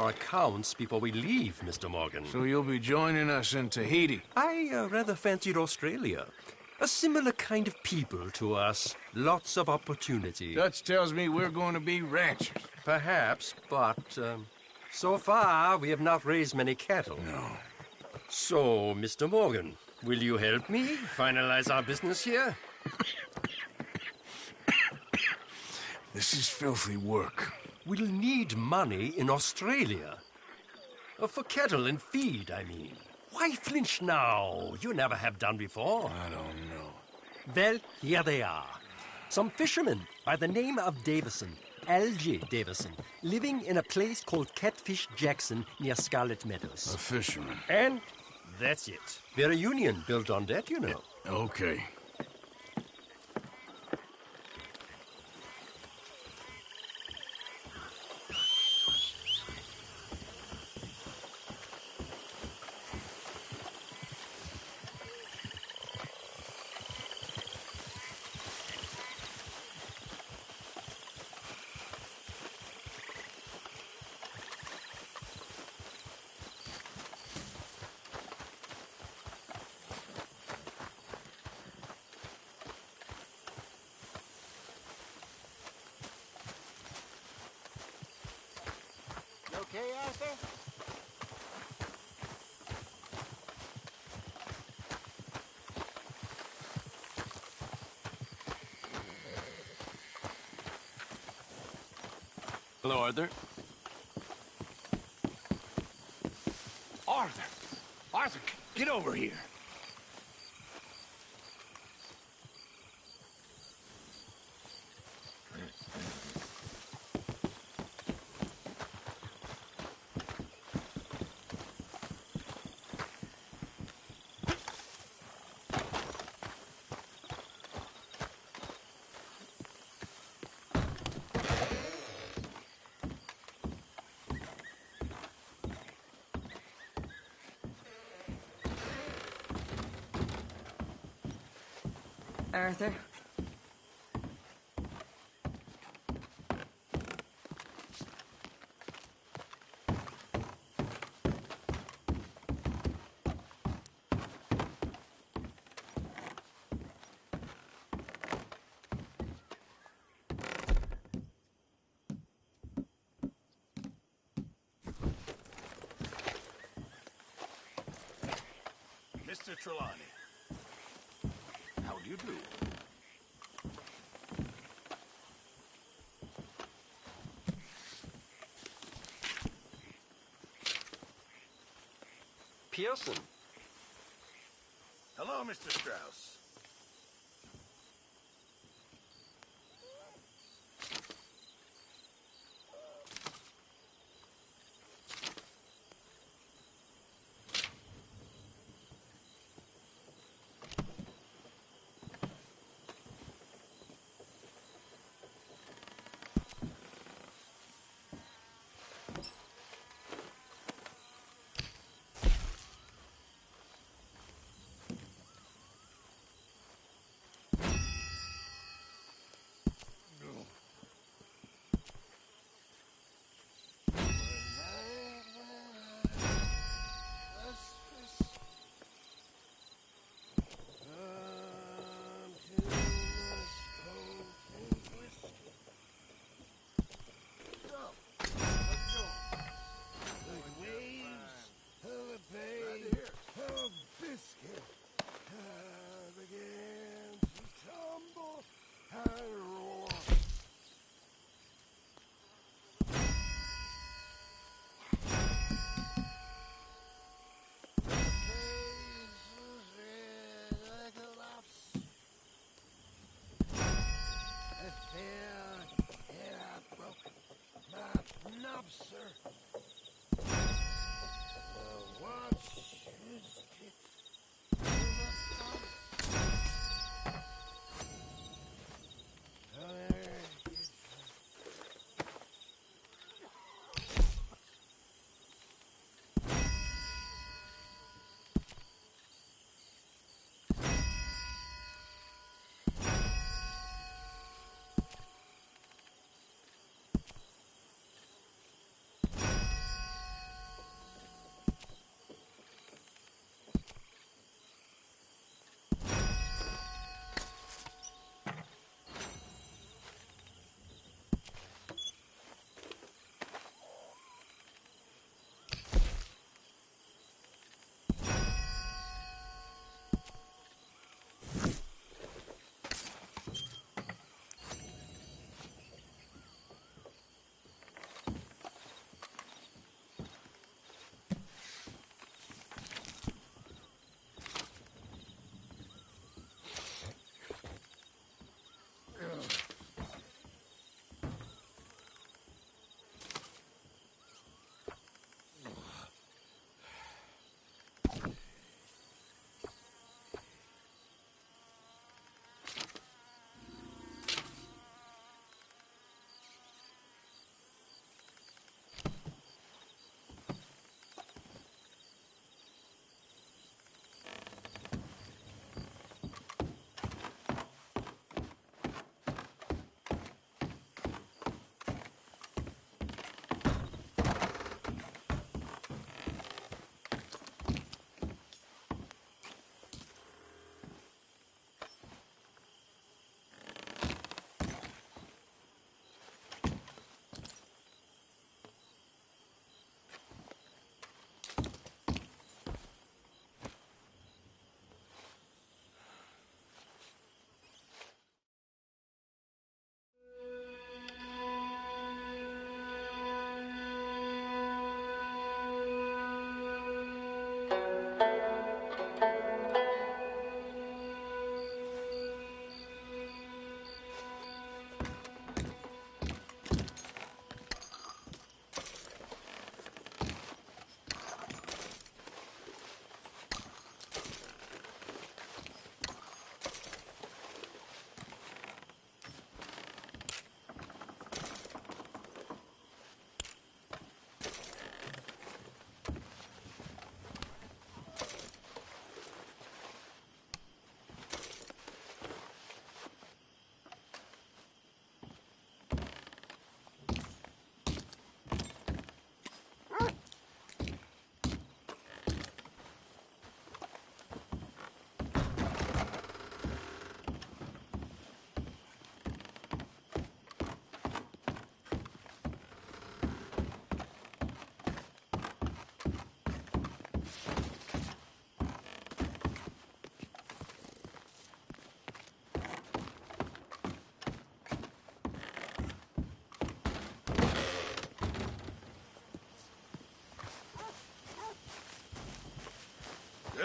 our accounts before we leave, Mr. Morgan. So you'll be joining us in Tahiti? I rather fancied Australia. A similar kind of people to us. Lots of opportunity. Dutch tells me we're going to be ranchers. Perhaps, but so far we have not raised many cattle. No. So, Mr. Morgan, will you help me finalize our business here? This is filthy work. We'll need money in Australia. For cattle and feed, I mean. Why flinch now? You never have done before. I don't know. Well, here they are. Some fishermen by the name of Davison, L.J. Davison, living in a place called Catfish Jackson near Scarlet Meadows. A fisherman. And that's it. We're a union built on that, you know. Okay. Okay, Arthur? Hello, Arthur. Arthur! Arthur, get over here. Arthur? Mr. Trelawney. How do you do? Pearson. Hello, Mr. Strauss.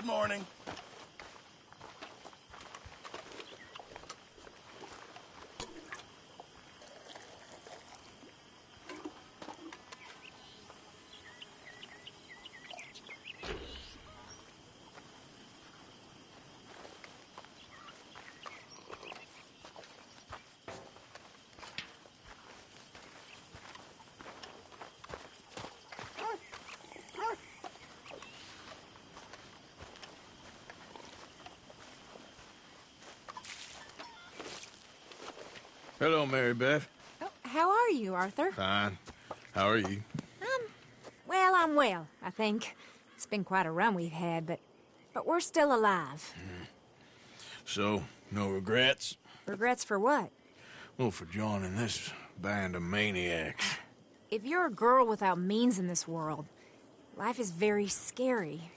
Good morning. Hello, Mary Beth. Oh, how are you, Arthur? Fine. How are you? I'm well, I think. It's been quite a run we've had, but we're still alive. So, no regrets? Regrets for what? Well, for joining this band of maniacs. If you're a girl without means in this world, life is very scary.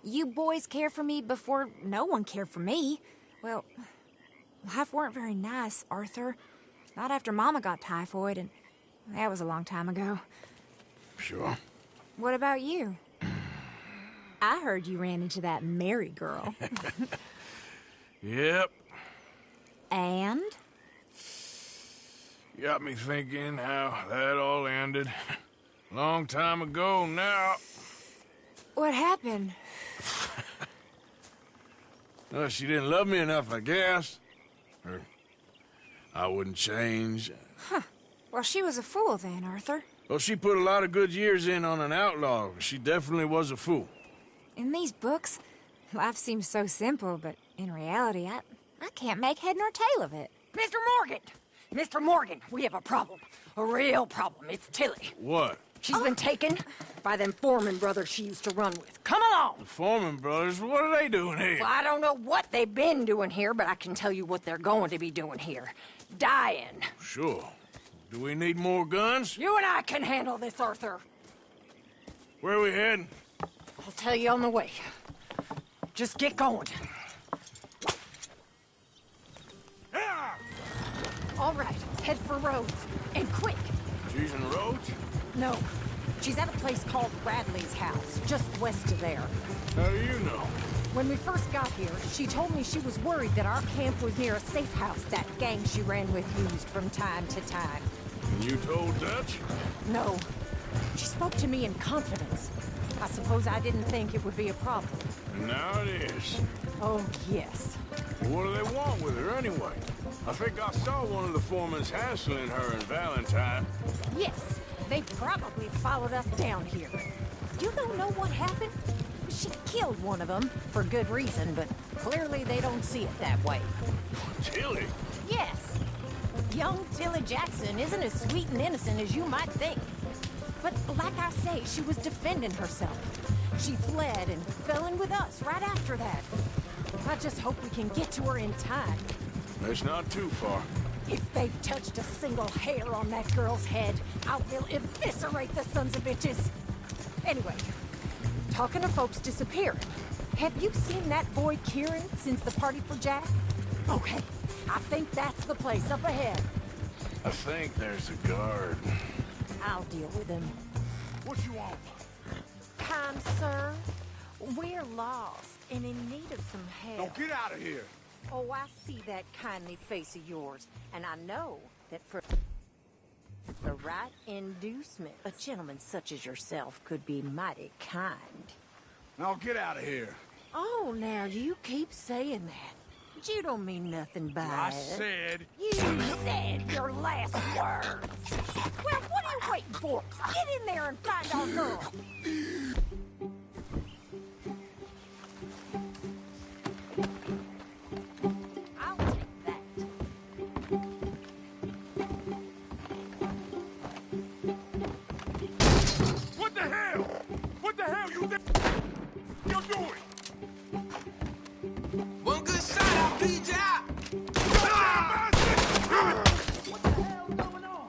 You boys cared for me before no one cared for me. Well, life weren't very nice, Arthur. Not after Mama got typhoid, and that was a long time ago. Sure. What about you? I heard you ran into that Mary girl. Yep. And? Got me thinking how that all ended. Long time ago now. What happened? Well, she didn't love me enough, I guess. Or I wouldn't change. Huh. Well, she was a fool then, Arthur. Well, she put a lot of good years in on an outlaw. She definitely was a fool. In these books, life seems so simple, but in reality, I can't make head nor tail of it. Mr. Morgan! Mr. Morgan, we have a problem. A real problem. It's Tilly. What? She's been taken by them Foreman brothers she used to run with. Come along! The Foreman brothers? What are they doing here? Well, I don't know what they've been doing here, but I can tell you what they're going to be doing here. Dying. Sure. Do we need more guns? You and I can handle this, Arthur. Where are we heading? I'll tell you on the way. Just get going. All right, head for Rhodes. And quick. She's in Rhodes? No, she's at a place called Bradley's house, just west of there. How do you know? When we first got here, she told me she was worried that our camp was near a safe house that gang she ran with used from time to time. And you told Dutch? No, she spoke to me in confidence. I suppose I didn't think it would be a problem. And now it is. Oh, yes. What do they want with her anyway? I think I saw one of the foremans hassling her and Valentine. Yes, they probably followed us down here. You don't know what happened? She killed one of them, for good reason, but clearly they don't see it that way. Tilly? Yes. Young Tilly Jackson isn't as sweet and innocent as you might think. But like I say, she was defending herself. She fled and fell in with us right after that. I just hope we can get to her in time. That's not too far. If they've touched a single hair on that girl's head, I will eviscerate the sons of bitches. Anyway, talking of folks disappearing, have you seen that boy Kieran since the party for Jack? Okay, I think that's the place up ahead. I think there's a guard. I'll deal with him. What you want? Kind sir, we're lost and in need of some help. Now get out of here. Oh, I see that kindly face of yours, and I know that for the right inducement, a gentleman such as yourself could be mighty kind. Now get out of here. Oh, now you keep saying that. But you don't mean nothing by I it. said... You said your last words. Well, what are you waiting for? Get in there and find our girl. I'll take that. What the hell? What the hell you you're doing? One good shot, I'll beat you out. Ah! What the hell's going on?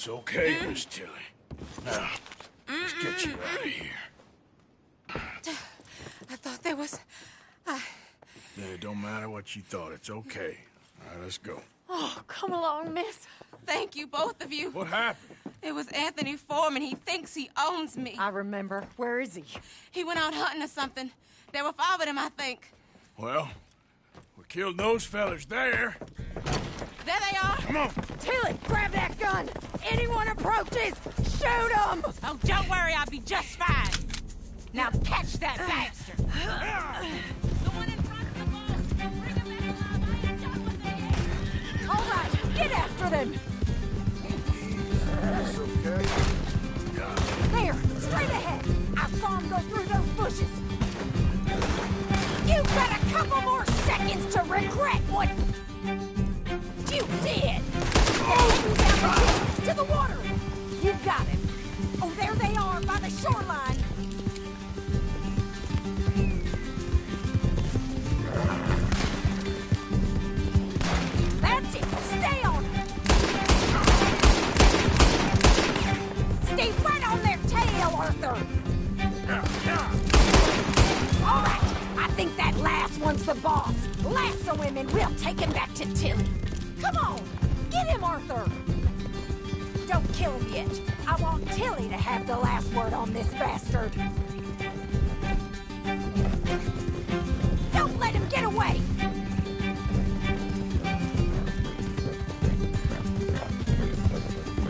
It's okay, Miss Tilly. Now, let's get you out of here. I thought there was... Yeah, it don't matter what you thought. It's okay. All right, let's go. Oh, come along, miss. Thank you, both of you. What happened? It was Anthony Foreman. He thinks he owns me. I remember. Where is he? He went out hunting or something. There were 5 of them, I think. Well, we killed those fellas there. There they are. Come on. Tilly, grab that gun! Anyone approaches, shoot them! Oh, don't worry. I'll be just fine. Now catch that bastard. The one in front of the bus. Bring him back alive. I ain't done with it. All right, get after them! It's okay. There, straight ahead. I saw him go through those bushes. You've got a couple more seconds to regret what you did. Oh, down the hill, to the water. You got him. Oh, there they are by the shoreline. That's it. Stay on it. Stay right on their tail, Arthur. All right. I think that last one's the boss. Lasso him and we'll take him back to Tilly. Come on. Get him, Arthur. Don't kill him yet. I want Tilly to have the last word on this bastard. Don't let him get away.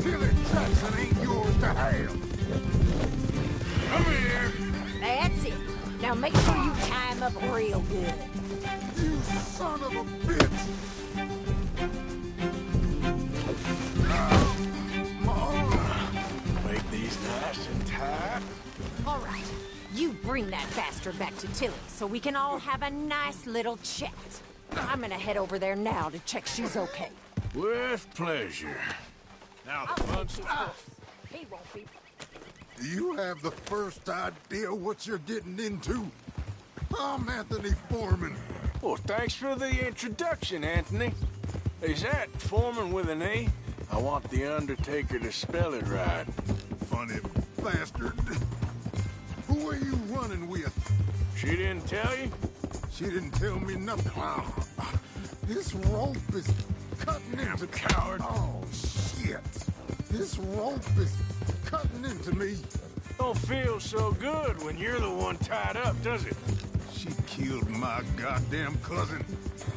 Tilly Jackson ain't yours to have. Come here. That's it. Now make sure you tie him up real good. You son of a bitch! Make these nice and tight. All right. You bring that bastard back to Tilly so we can all have a nice little chat. I'm gonna head over there now to check she's okay. With pleasure. Now the fun stuff. He won't be. Do you have the first idea what you're getting into? I'm Anthony Foreman. Well, thanks for the introduction, Anthony. Is that Foreman with an A? I want the Undertaker to spell it right. Funny bastard. Who are you running with? She didn't tell you? She didn't tell me nothing. This rope is cutting into... Coward. Oh, shit. This rope is cutting into me. Don't feel so good when you're the one tied up, does it? She killed my goddamn cousin.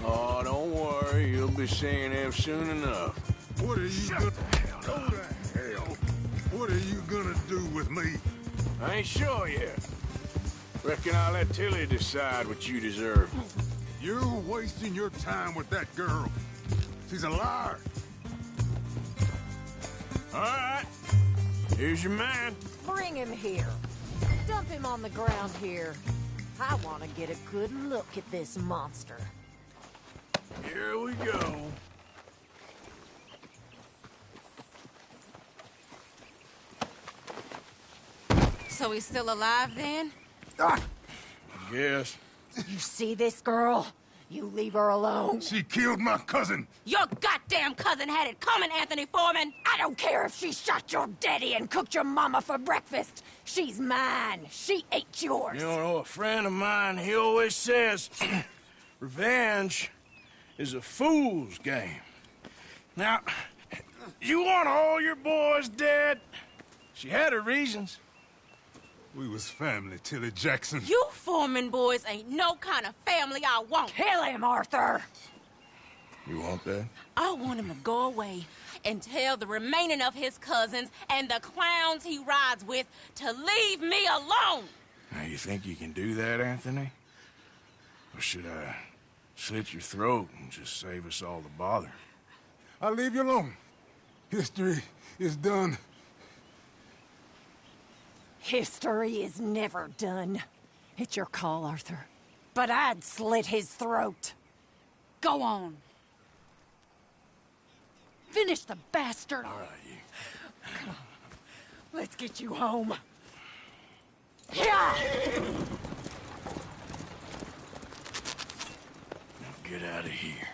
Oh, don't worry. You'll be seeing him soon enough. What are you gonna... Go to hell. What are you gonna do with me? I ain't sure yet. Reckon I'll let Tilly decide what you deserve. You're wasting your time with that girl. She's a liar. All right. Here's your man. Bring him here. Dump him on the ground here. I want to get a good look at this monster. Here we go. So he's still alive then? Yes. You see this girl? You leave her alone. She killed my cousin. Your goddamn cousin had it coming, Anthony Foreman! I don't care if she shot your daddy and cooked your mama for breakfast. She's mine. She ate yours. You know, a friend of mine, he always says, revenge is a fool's game. Now, you want all your boys dead? She had her reasons. We was family, Tilly Jackson. You Foreman boys ain't no kind of family I want. Kill him, Arthur. You want that? I want him to go away and tell the remaining of his cousins and the clowns he rides with to leave me alone. Now, you think you can do that, Anthony? Or should I slit your throat and just save us all the bother? I'll leave you alone. History is done. History is never done. It's your call, Arthur. But I'd slit his throat. Go on. Finish the bastard. All right, you. Come on. Let's get you home. Yeah! Now get out of here.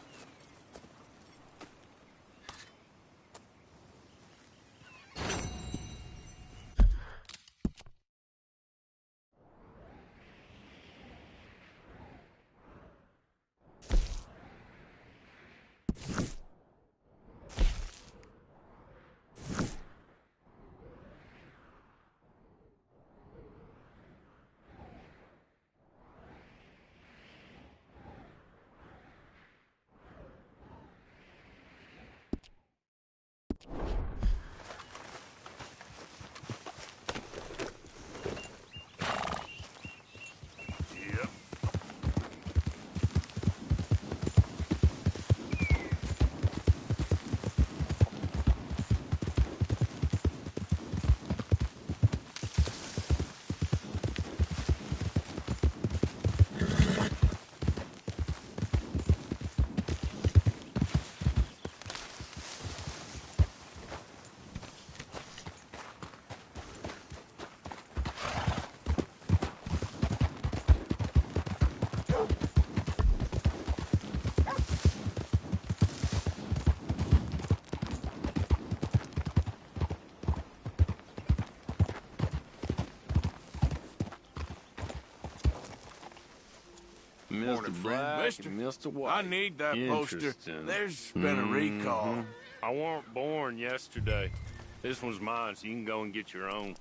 Morning, friend. Black and Mr. White. I need that poster. Interesting. There's been a recall. I weren't born yesterday. This one's mine, so you can go and get your own.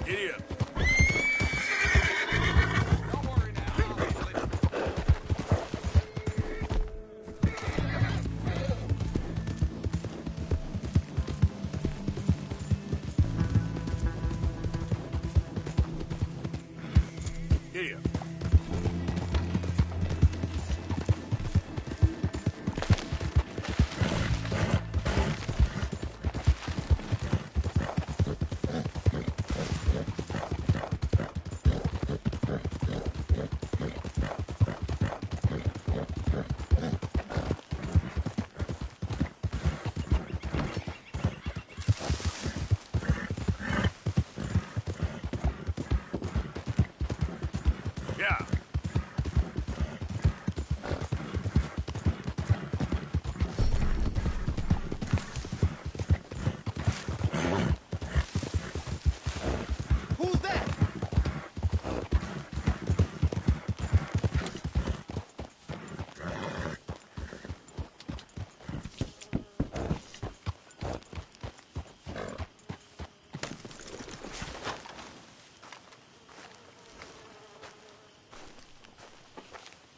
Giddy up. Giddy up. Yeah. Who's that?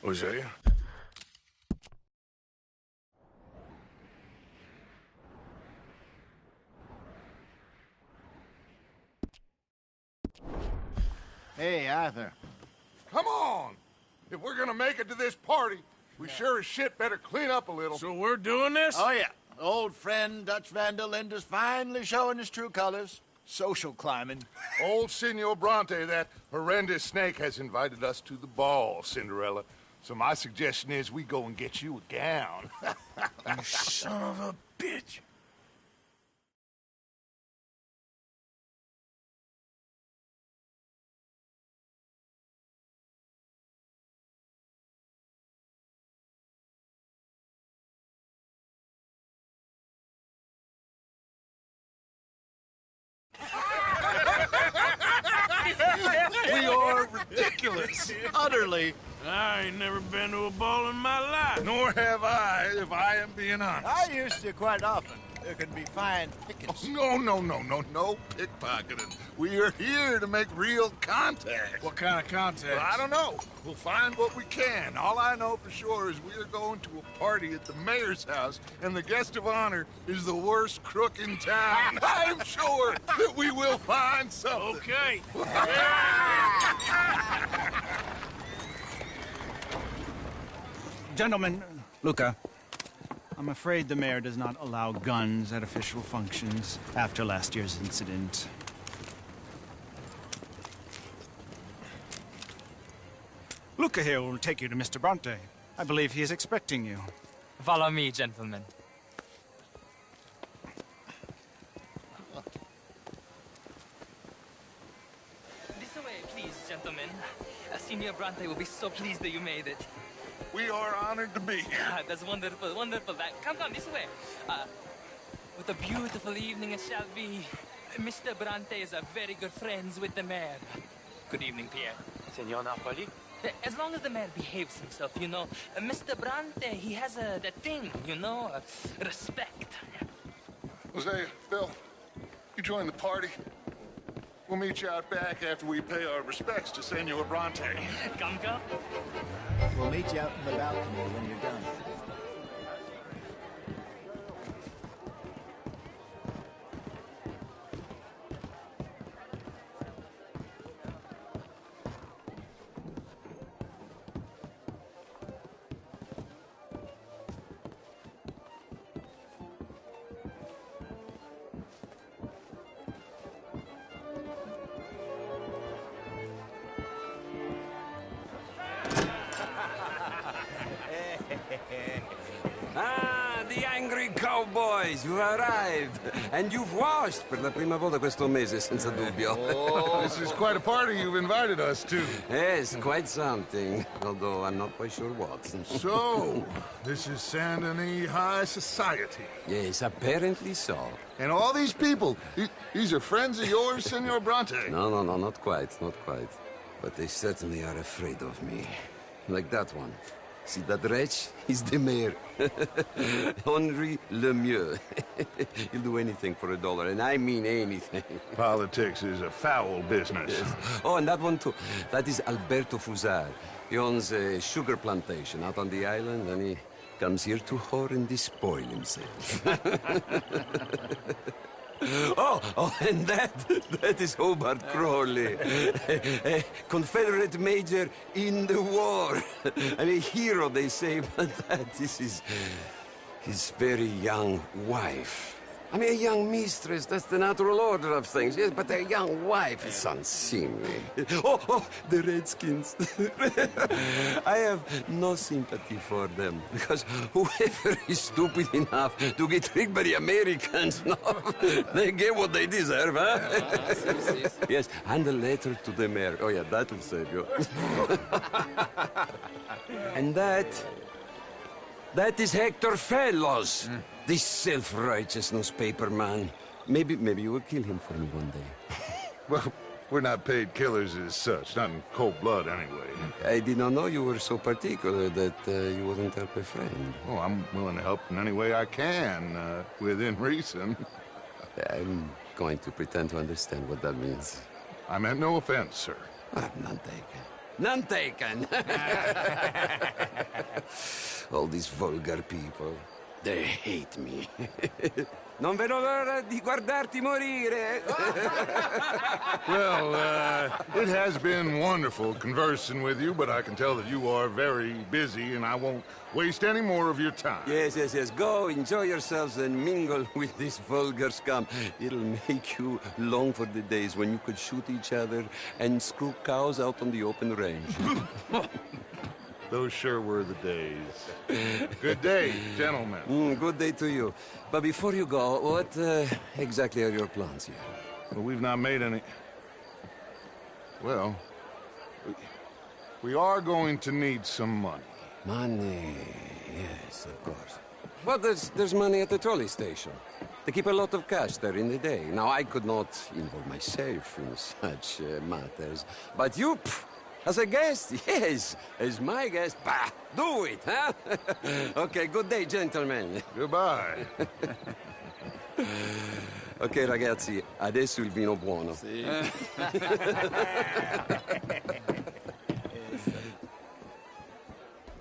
Hosea? Hey, Arthur. Come on! If we're gonna make it to this party, we sure as shit better clean up a little. So we're doing this? Oh, yeah. Old friend Dutch Van der Linde's finally showing his true colors. Social climbing. Old Senor Bronte, that horrendous snake, has invited us to the ball, Cinderella. So my suggestion is we go and get you a gown. You son of a bitch. We are ridiculous. Utterly. I ain't never been to a ball in my life. Nor have I, if I am being honest. I used to quite often. There can be fine pickings. No pickpocketing. We are here to make real contact. What kind of contact? Well, I don't know. We'll find what we can. All I know for sure is we are going to a party at the mayor's house, and the guest of honor is the worst crook in town. I'm sure that we will find something. Okay. Gentlemen, Luca, I'm afraid the mayor does not allow guns at official functions after last year's incident. Luca here will take you to Mr. Bronte. I believe he is expecting you. Follow me, gentlemen. This way, please, gentlemen. Senior Bronte will be so pleased that you made it. We are honored to be here. That's wonderful, wonderful. Come this way. What a beautiful evening it shall be. Mr. Bronte is a very good friends with the mayor. Good evening, Pierre. Senor Napoli? As long as the mayor behaves himself, you know. Mr. Bronte, he has that thing, you know, respect. Hosea, Bill, you join the party. We'll meet you out back after we pay our respects to Senor Bronte. Come. We'll meet you out in the balcony when you're done. Ah, the angry cowboys, you've arrived. And you've washed per la prima volta questo mese, senza dubbio. Oh, this is quite a party you've invited us to. Yes, quite something. Although I'm not quite sure what. So, this is Saint Denis High Society. Yes, apparently so. And all these people, these are friends of yours, Senor Bronte? No, not quite, not quite. But they certainly are afraid of me. Like that one. See that wretch? He's the mayor. Henri Lemieux. He'll do anything for $1, and I mean anything. Politics is a foul business. Yes. Oh, and that one too. That is Alberto Fusar. He owns a sugar plantation out on the island, and he comes here to whore and despoil himself. Oh, and that is Hobart Crawley, a Confederate major in the war, and a hero, they say, but this is his very young wife. I mean, a young mistress, that's the natural order of things, yes, but a young wife is unseemly. Oh, the Redskins. I have no sympathy for them, because whoever is stupid enough to get tricked by the Americans, no, they get what they deserve, huh? Yes, and a letter to the mayor. Oh, yeah, that'll save you. And that is Hector Fellows. This self-righteous newspaper man. Maybe you will kill him for me one day. Well, we're not paid killers as such, not in cold blood anyway. I did not know you were so particular that you wouldn't help a friend. Oh, I'm willing to help in any way I can, within reason. I'm going to pretend to understand what that means. I meant no offense, sir. None taken. None taken! All these vulgar people. They hate me. Non vedo l'ora di guardarti morire. Well, it has been wonderful conversing with you, but I can tell that you are very busy, and I won't waste any more of your time. Yes. Go, enjoy yourselves, and mingle with this vulgar scum. It'll make you long for the days when you could shoot each other and screw cows out on the open range. Those sure were the days. Good day, gentlemen. Good day to you. But before you go, what exactly are your plans here? Well, we've not made any... Well, we are going to need some money. Money, yes, of course. Well, there's money at the trolley station. They keep a lot of cash there in the day. Now, I could not involve myself in such matters. But you... As a guest? Yes. As my guest? Bah! Do it, huh? Okay, good day, gentlemen. Goodbye. Ok, ragazzi, adesso il vino buono. Sì.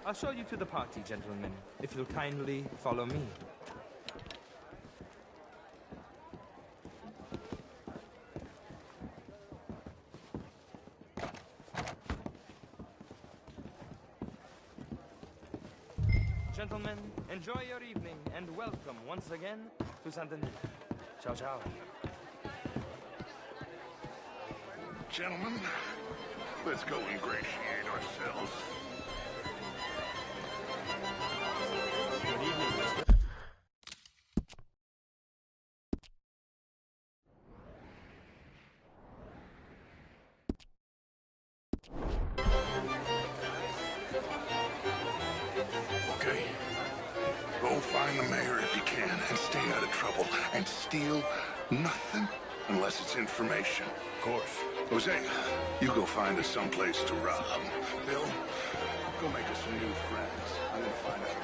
I'll show you to the party, gentlemen, if you'll kindly follow me. Gentlemen, enjoy your evening and welcome once again to Saint Denis. Ciao, ciao. Gentlemen, let's go ingratiate ourselves. Good evening, Mr. Okay. Go find the mayor if you can and stay out of trouble. And steal nothing unless it's information. Of course. Jose, you go find us someplace to rob. Bill, go make us some new friends. I'm gonna find out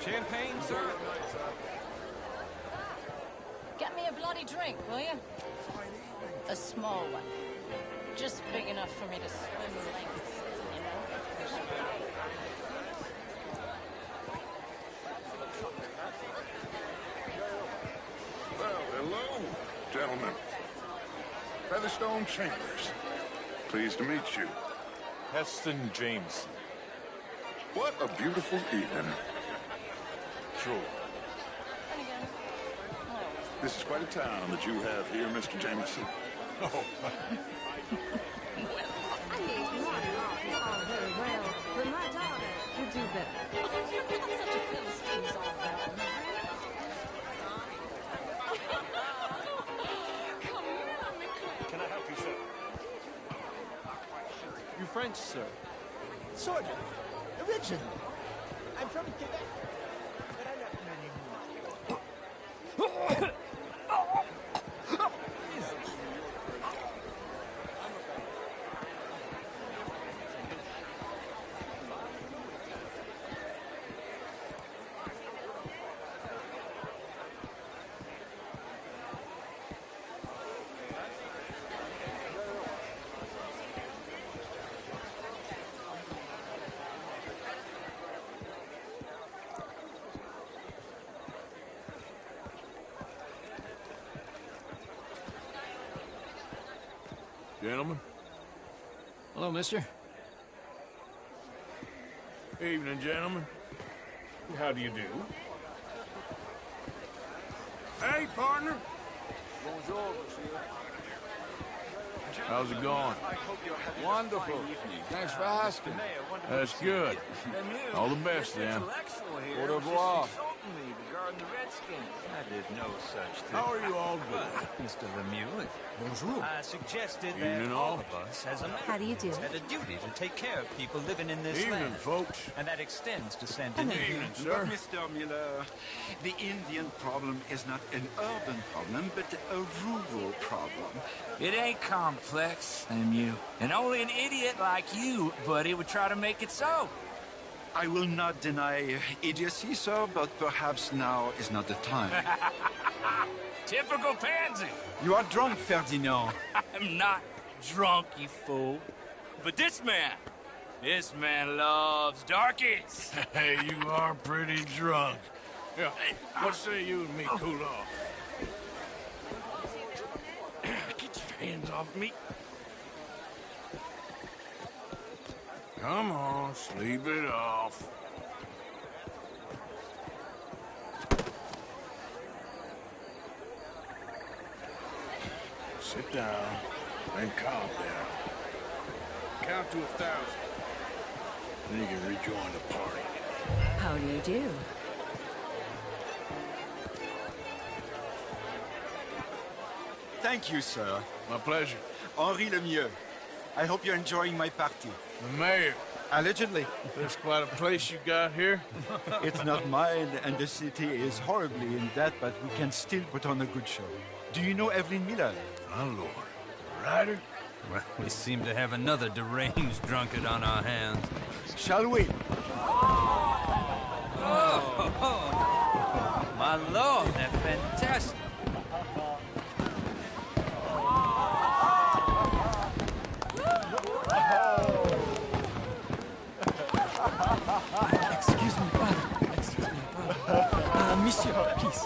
Champagne, sir? Get me a bloody drink, will you? A small one. Just big enough for me to swim lengths, you know? Well, hello, gentlemen. Featherstone Chambers. Pleased to meet you. Heston Jameson. What a beautiful evening. Sure. This is quite a town that you have here, Mr. Jameson. Oh. It's all very well, but my daughter could do better. You're not such a Philistine, Oswald. Can I help you, sir? You French, sir? Sort of. Originally. I'm from Quebec. But I left many more. Gentlemen. Hello, mister. Evening, gentlemen. How do you do? Hey, partner. Bonjour, monsieur. How's it going? Wonderful. Thanks for asking. That's good. All the best, then. Au revoir. I did no such thing. How are you all doing? Mr. Lemieux. Bonjour. I suggested Evening, that all. all of us as a How do you do? had a duty to take care of people living in this Evening, land. folks. And that extends to Saint Denis. Evening, sir. But, Mr. Miller, the Indian problem is not an urban problem, but a rural problem. It ain't complex, Lemieux. And only an idiot like you, buddy, would try to make it so. I will not deny idiocy, sir, but perhaps now is not the time. Typical pansy. You are drunk, Ferdinand. I'm not drunk, you fool. But this man loves darkies. Hey, you are pretty drunk. Yeah, hey, what say you and me cool off? Get your hands off me. Come on, sleep it off. Sit down and calm down. Count to 1,000. Then you can rejoin the party. How do you do? Thank you, sir. My pleasure. Henri Lemieux. I hope you're enjoying my party. The mayor. Allegedly. There's quite a place you got here. It's not mine, and the city is horribly in debt, but we can still put on a good show. Do you know Evelyn Miller? My lord. Ryder? Well, we seem to have another deranged drunkard on our hands. Shall we? Oh, my lord, they're fantastic. Excuse me, brother. Monsieur, please.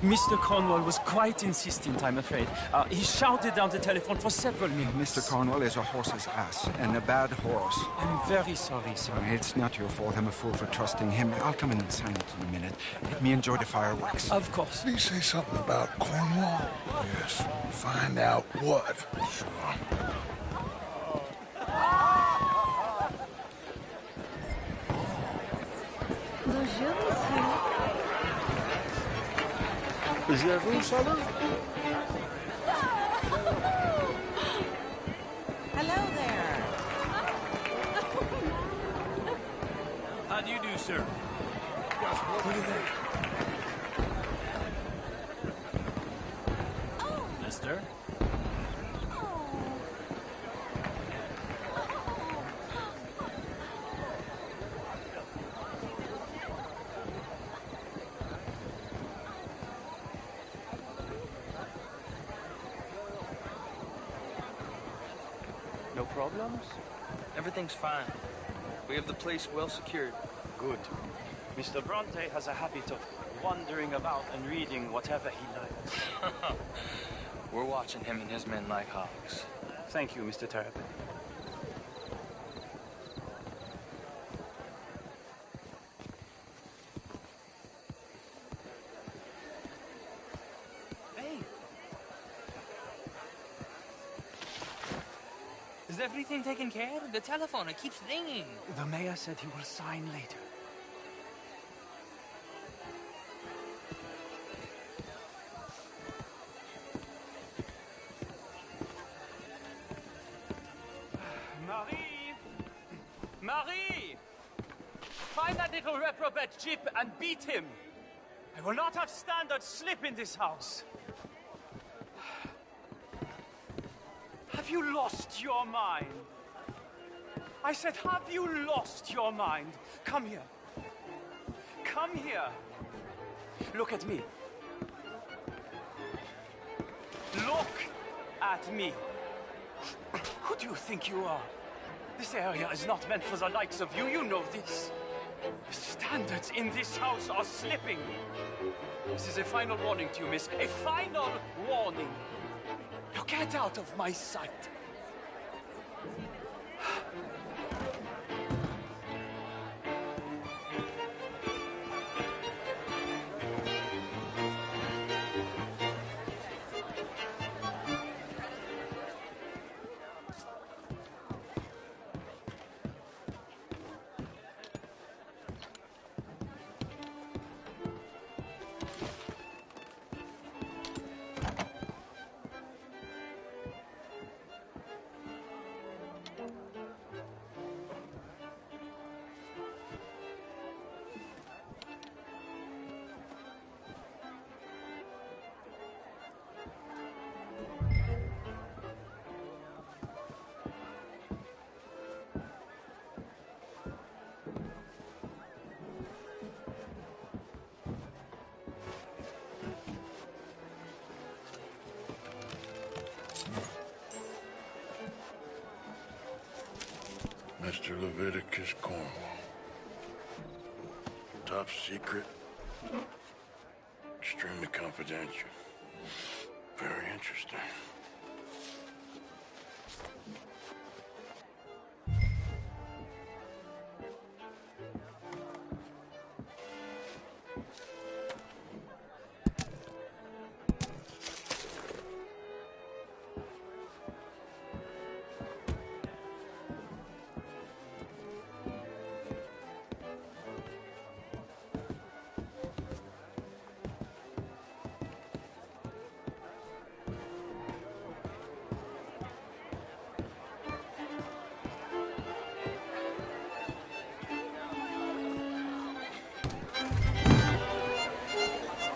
Mr. Cornwall was quite insistent, I'm afraid. He shouted down the telephone for several minutes. Mr. Cornwall is a horse's ass, and a bad horse. I'm very sorry, sir. It's not your fault. I'm a fool for trusting him. I'll come in and sign it in a minute. Let me enjoy the fireworks. Of course. Did he say something about Cornwall? Yes. Find out what. Sure. Bonjour, monsieur. Je vous salue. Hello there. How do you do, sir? Look at that. Mister? No problems? Everything's fine. We have the place well secured. Good. Mr. Bronte has a habit of wandering about and reading whatever he likes. We're watching him and his men like hawks. Thank you, Mr. Terrapin. Hey! Is everything taken care of? The telephone, it keeps ringing. The mayor said he will sign later. Marie! Marie! Find that little reprobate Jeep and beat him. I will not have standard slip in this house. Have you lost your mind? I said, have you lost your mind? Come here. Come here. Look at me. Look at me. Who do you think you are? This area is not meant for the likes of you. You know this. The standards in this house are slipping. This is a final warning to you, miss. A final warning. Now get out of my sight. Mr. Leviticus Cornwall. Top secret. Extremely confidential. Very interesting.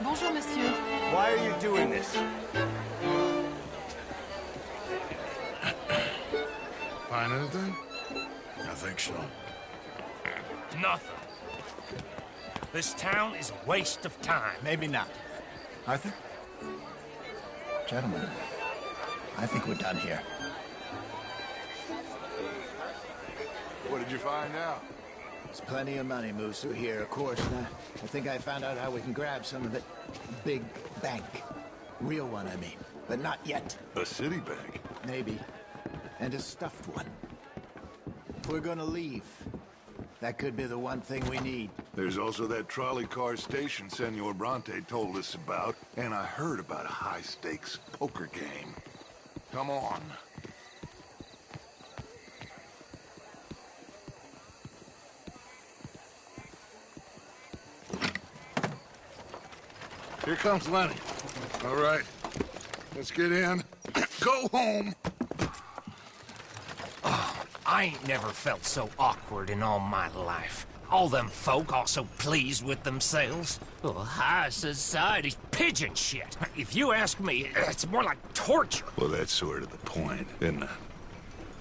Bonjour, monsieur. Why are you doing this? Find anything? I think so. Nothing. This town is a waste of time. Maybe not. Arthur? Gentlemen, I think we're done here. What did you find out? There's plenty of money moves through here, of course. And I think I found out how we can grab some of it. Big bank. Real one, I mean. But not yet. A city bank? Maybe. And a stuffed one. If we're gonna leave, that could be the one thing we need. There's also that trolley car station Senor Bronte told us about, and I heard about a high-stakes poker game. Come on. Here comes Lenny. All right, let's get in. Go home. Oh, I ain't never felt so awkward in all my life. All them folk all so pleased with themselves. Oh, high society's pigeon shit. If you ask me, it's more like torture. Well, that's sort of the point, isn't it?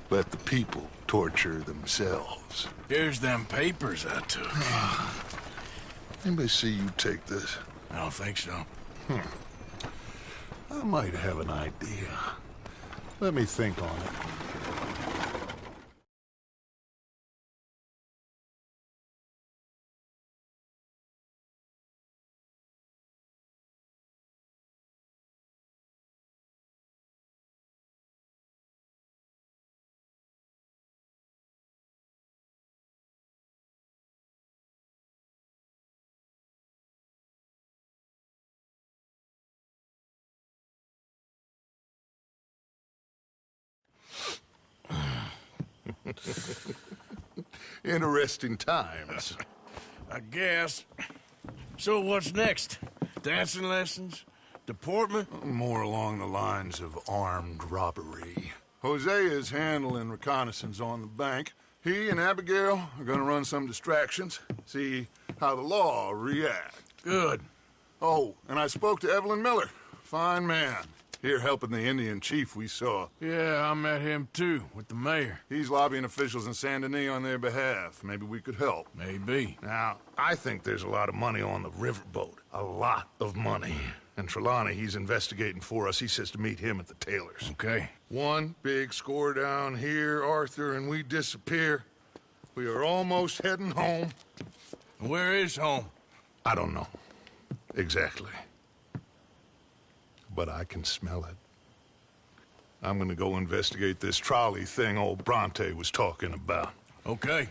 Let the people torture themselves. Here's them papers I took. Anybody see you take this? I don't think so. I might have an idea. Let me think on it. Interesting times. I guess. So what's next? Dancing lessons? Deportment? More along the lines of armed robbery. Hosea is handling reconnaissance on the bank. He and Abigail are gonna run some distractions, see how the law reacts. Good. Oh, and I spoke to Evelyn Miller. Fine man. Here helping the Indian chief we saw. Yeah, I met him too, with the mayor. He's lobbying officials in Saint Denis on their behalf. Maybe we could help. Maybe. Now, I think there's a lot of money on the riverboat. A lot of money. And Trelawney, he's investigating for us. He says to meet him at the Taylor's. Okay. One big score down here, Arthur, and we disappear. We are almost heading home. Where is home? I don't know. Exactly. But I can smell it. I'm gonna go investigate this trolley thing old Bronte was talking about. Okay.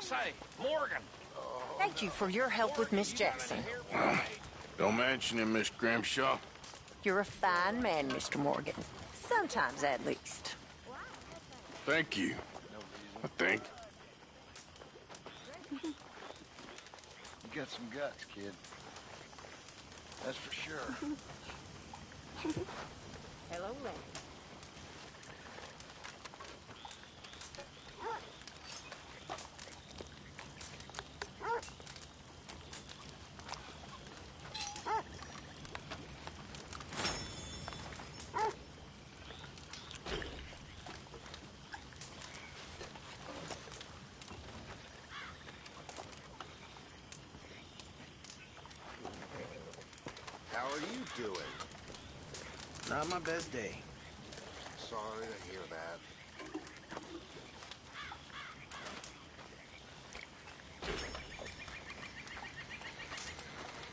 Say, Morgan. Thank you for your help with Miss Jackson. Don't mention him, Miss Grimshaw. You're a fine man, Mr. Morgan. Sometimes, at least. Thank you. I think. You got some guts, kid. That's for sure. Hello, Len. How are you doing? Not my best day. Sorry to hear that.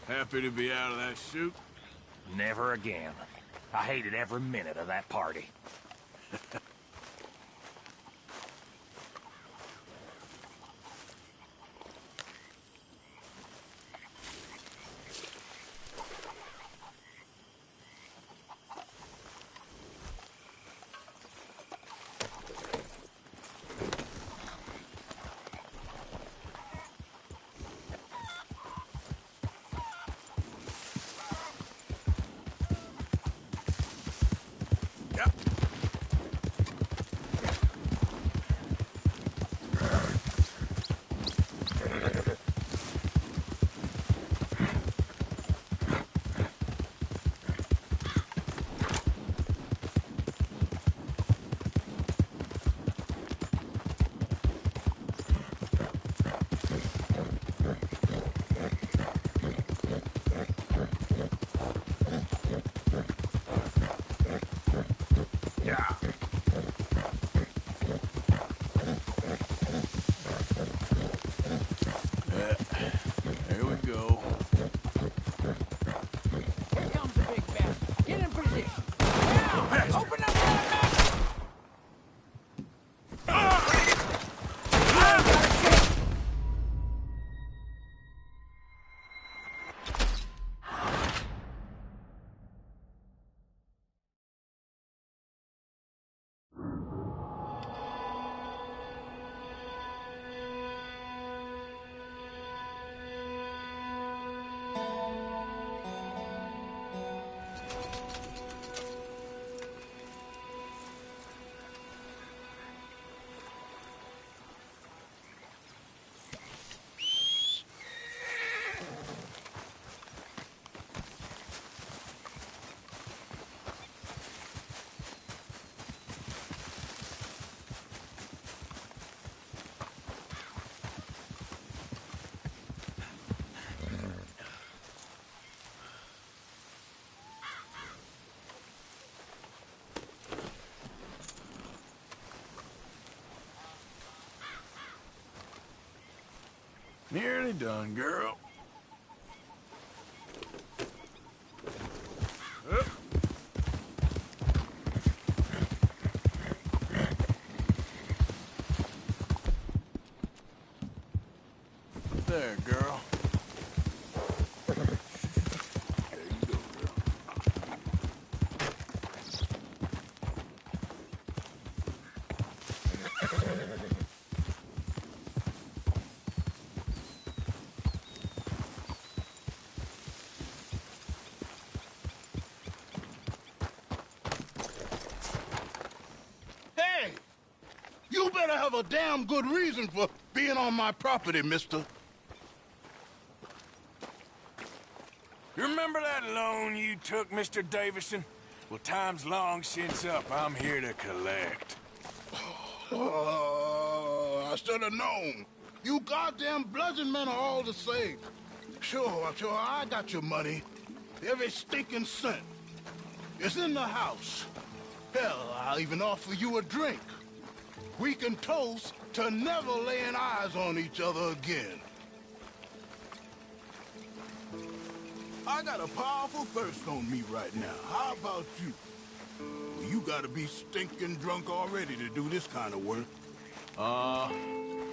Happy to be out of that chute? Never again. I hated every minute of that party. Nearly done, girl. Up. There, girl. There you go, girl. Hey! You better have a damn good reason for being on my property, mister. You remember that loan you took, Mr. Davison? Well, time's long since up. I'm here to collect. I should have known. You goddamn bludgeon men are all the same. Sure, I got your money. Every stinking cent. It's in the house. Hell, I'll even offer you a drink. We can toast to never laying eyes on each other again. I got a powerful thirst on me right now. How about you? Well, you gotta be stinking drunk already to do this kind of work. I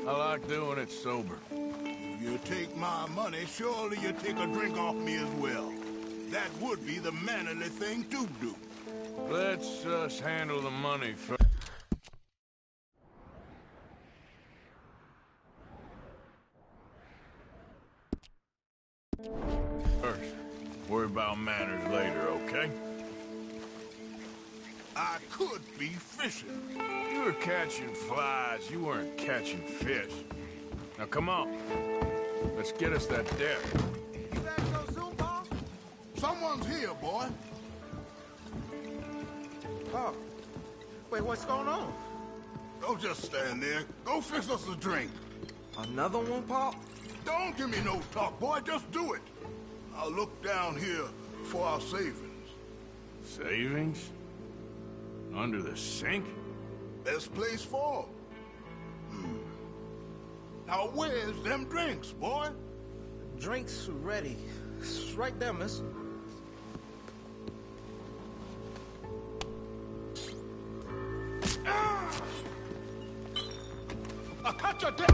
like doing it sober. You take my money, surely you take a drink off me as well. That would be the mannerly thing to do. Let's us handle the money first. Worry about manners later, okay? I could be fishing. You were catching flies, you weren't catching fish. Now come on, let's get us that debt. You back so soon, Paul? Someone's here, boy. Oh. Wait, what's going on? Don't just stand there. Go fix us a drink. Another one, Pop? Don't give me no talk, boy. Just do it. I'll look down here for our savings. Savings? Under the sink? Best place for 'em. Now where's them drinks, boy? Drinks ready. It's right there, miss. I cut your dick!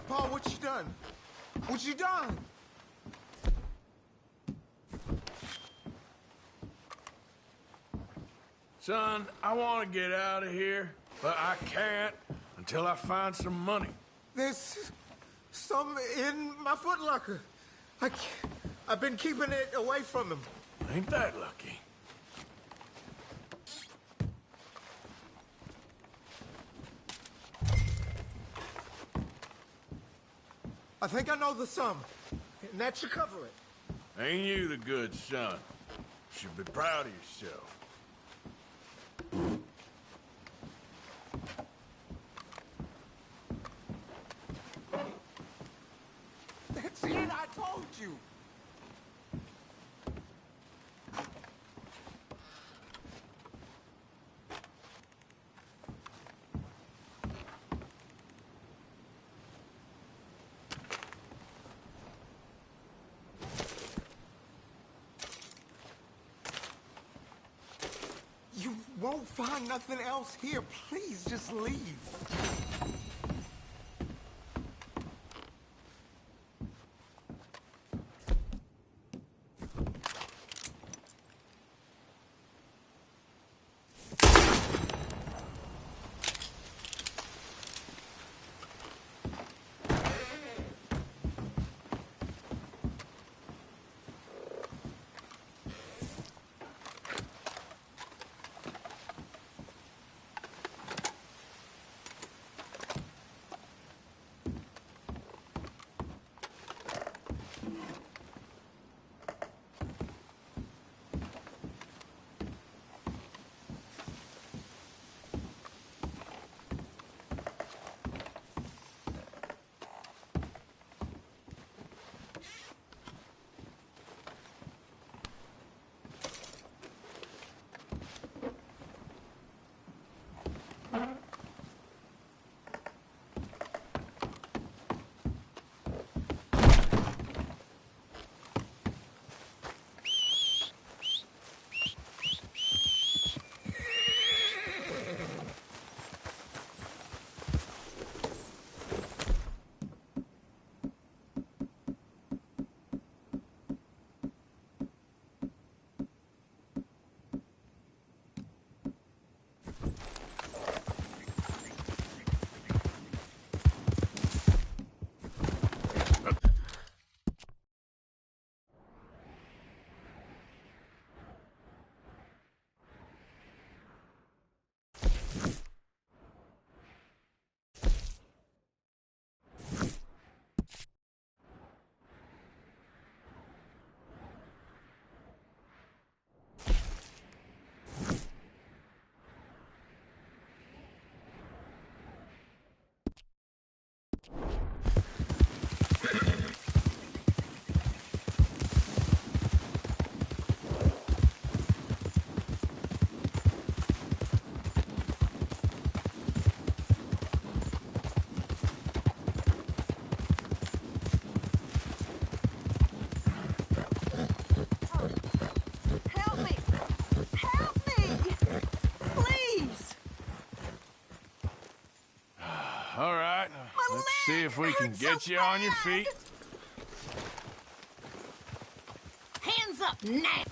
Paul, what you done? What you done? Son, I want to get out of here, but I can't until I find some money. There's some in my footlocker. I've been keeping it away from him. Ain't that lucky? I think I know the sum, and that should cover it. Ain't you the good son? Should be proud of yourself. That's it, I told you. won't find nothing else here. Please, just leave. All right, let's see if we can get you on your feet. Hands up now!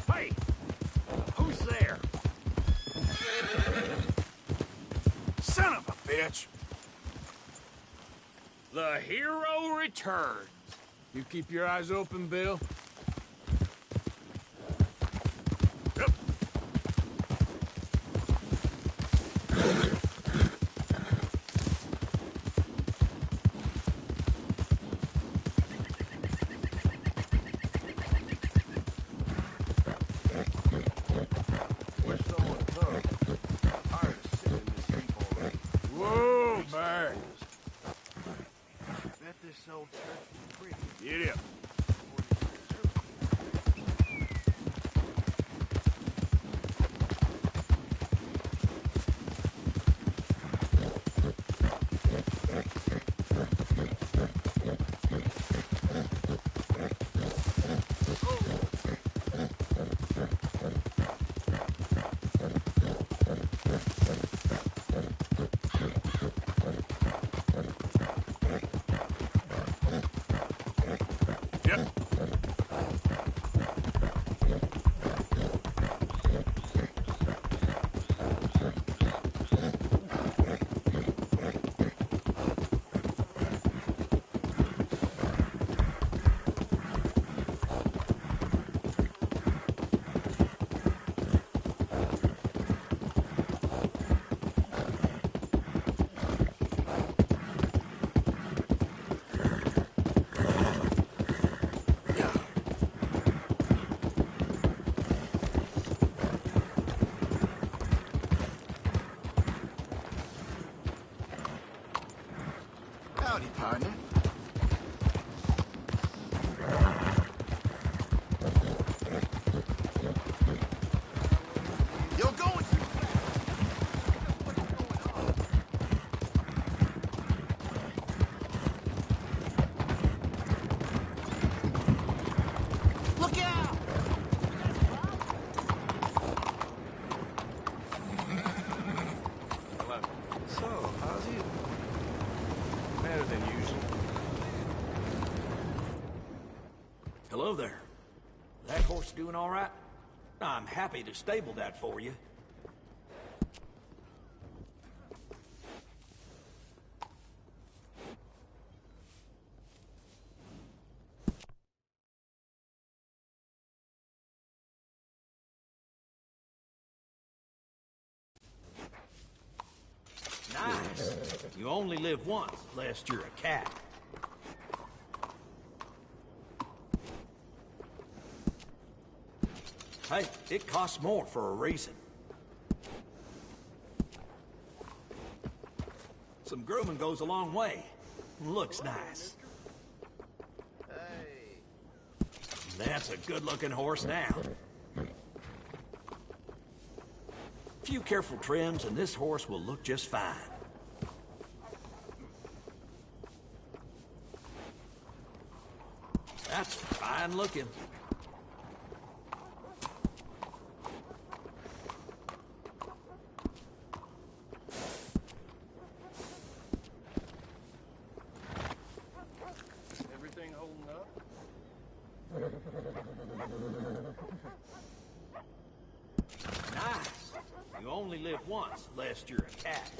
Hey! Who's there? Son of a bitch! The hero returns. You keep your eyes open, Bill. Yep. Whoa, Bert. Bet this old church is free. Get up. partner. You're going too fast. Look out! Hello. So, how's you? Better than usual. Hello there. That horse doing all right? I'm happy to stable that for you. Nice. You only live once, lest you're a cat. Hey, it costs more for a reason. Some grooming goes a long way. Looks nice. That's a good-looking horse now. Few careful trims, and this horse will look just fine. That's fine looking. Everything holding up? Nice. You only live once, lest you're a cat.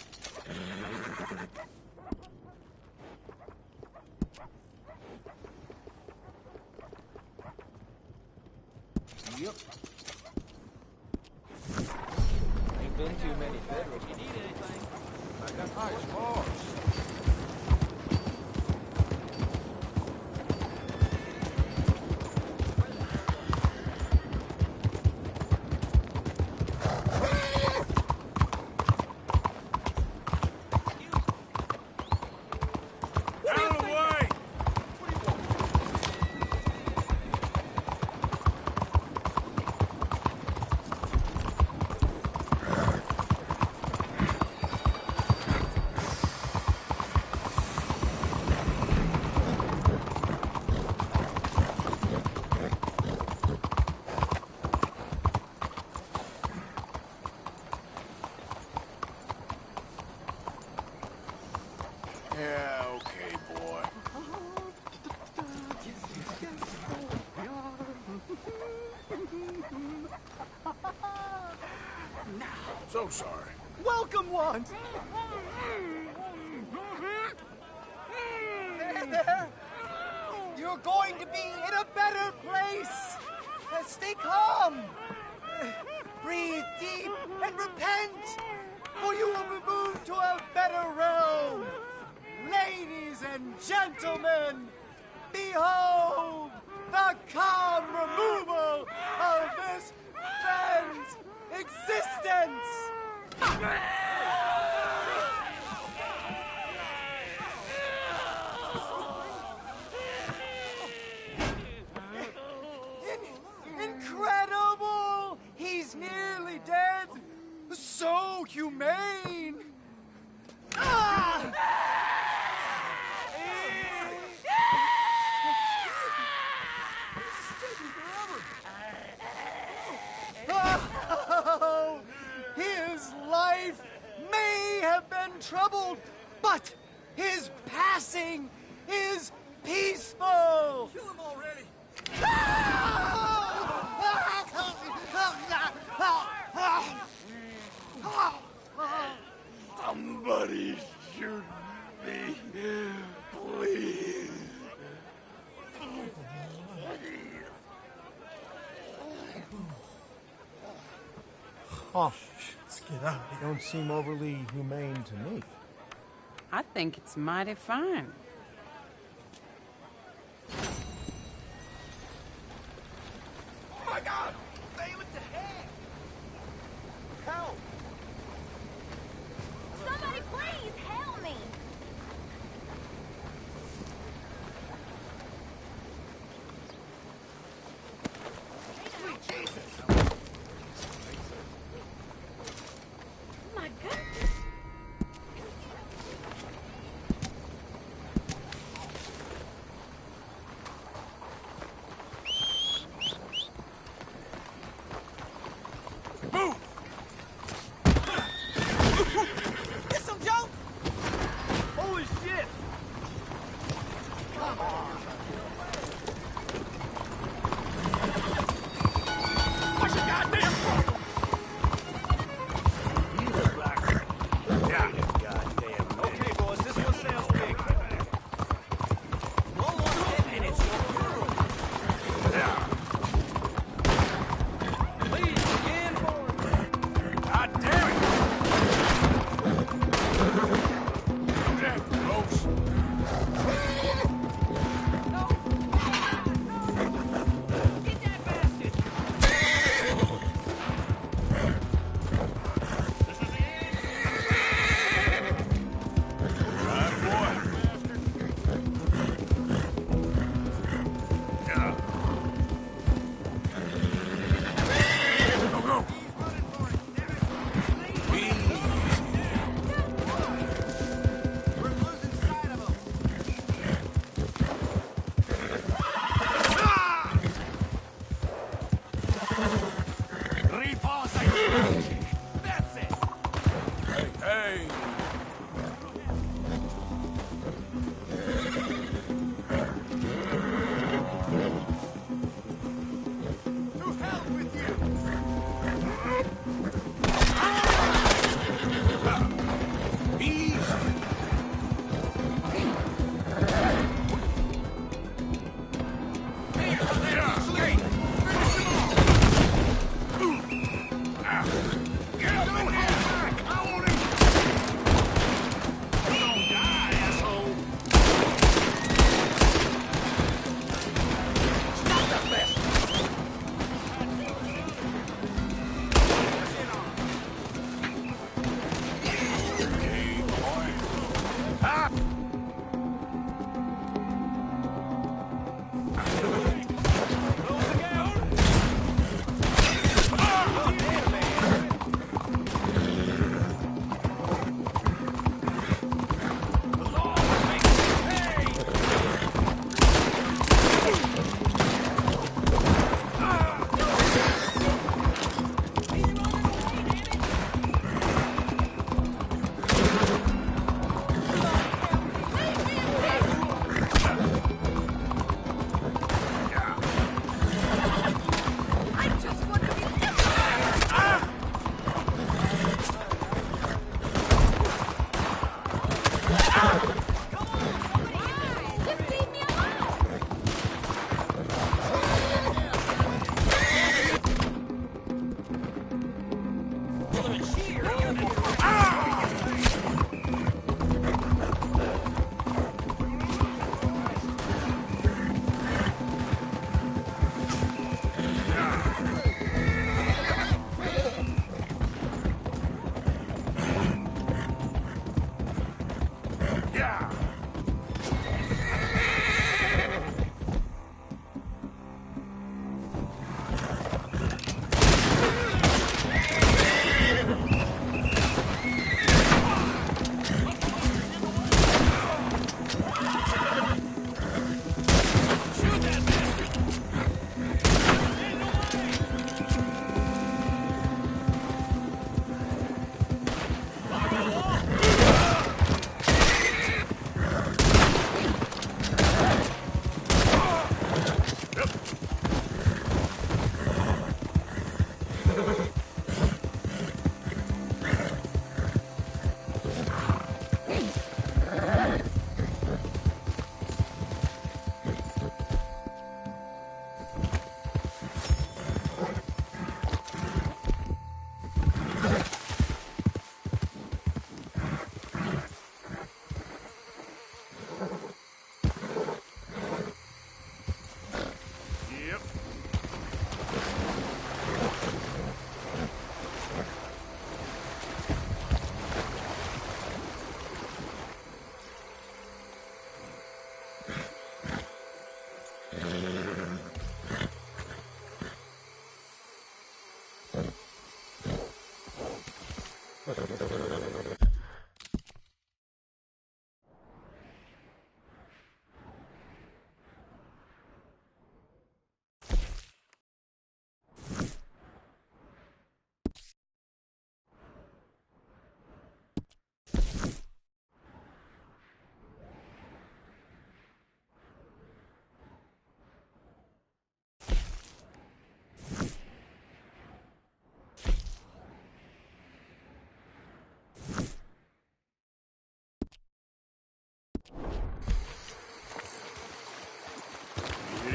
Yep. Ain't been too many federals. You need anything? I got nice horse. Yeah, okay, boy. So sorry. Welcome once. There. You're going to be in a better place. Stay calm. Breathe deep and repent, for you will be moved to a better realm. Ladies and gentlemen, behold the calm removal of this friend's existence! Incredible! He's nearly dead! So humane! Ah! Oh, his life may have been troubled, but his passing is peaceful. Kill him already. Somebody shoot me, please. Oh, let's get out. They don't seem overly humane to me. I think it's mighty fine. Oh my God! Stay with the head! Help! Somebody please help me! That's it! Hey! To hell with you! Easy!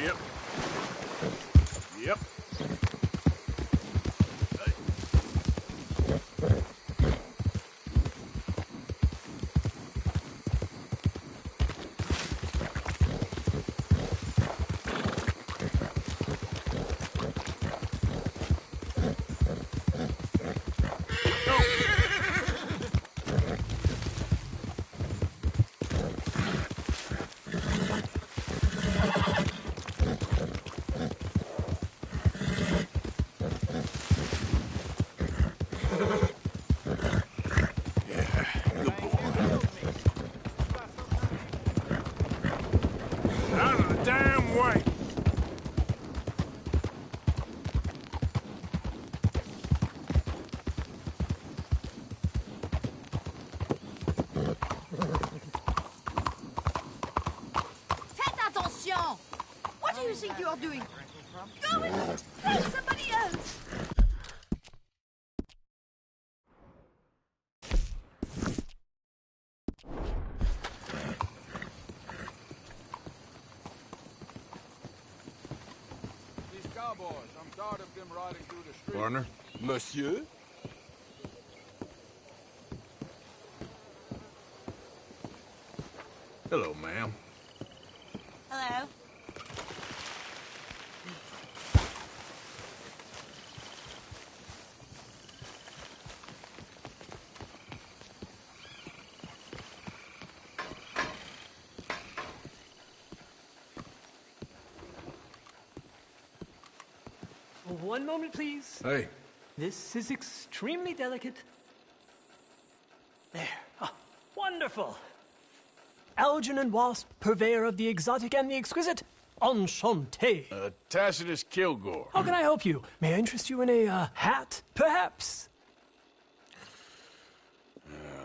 Yep. Yep. you are doing? Go and find somebody else! These cowboys, I'm tired of them riding through the streets. Partner? Monsieur? Hello, ma'am. Hello. One moment, please. Hey. This is extremely delicate. There. Ah, wonderful. Algernon Wasp, purveyor of the exotic and the exquisite. Enchanté. Tacitus Kilgore. How can I help you? May I interest you in a hat, perhaps?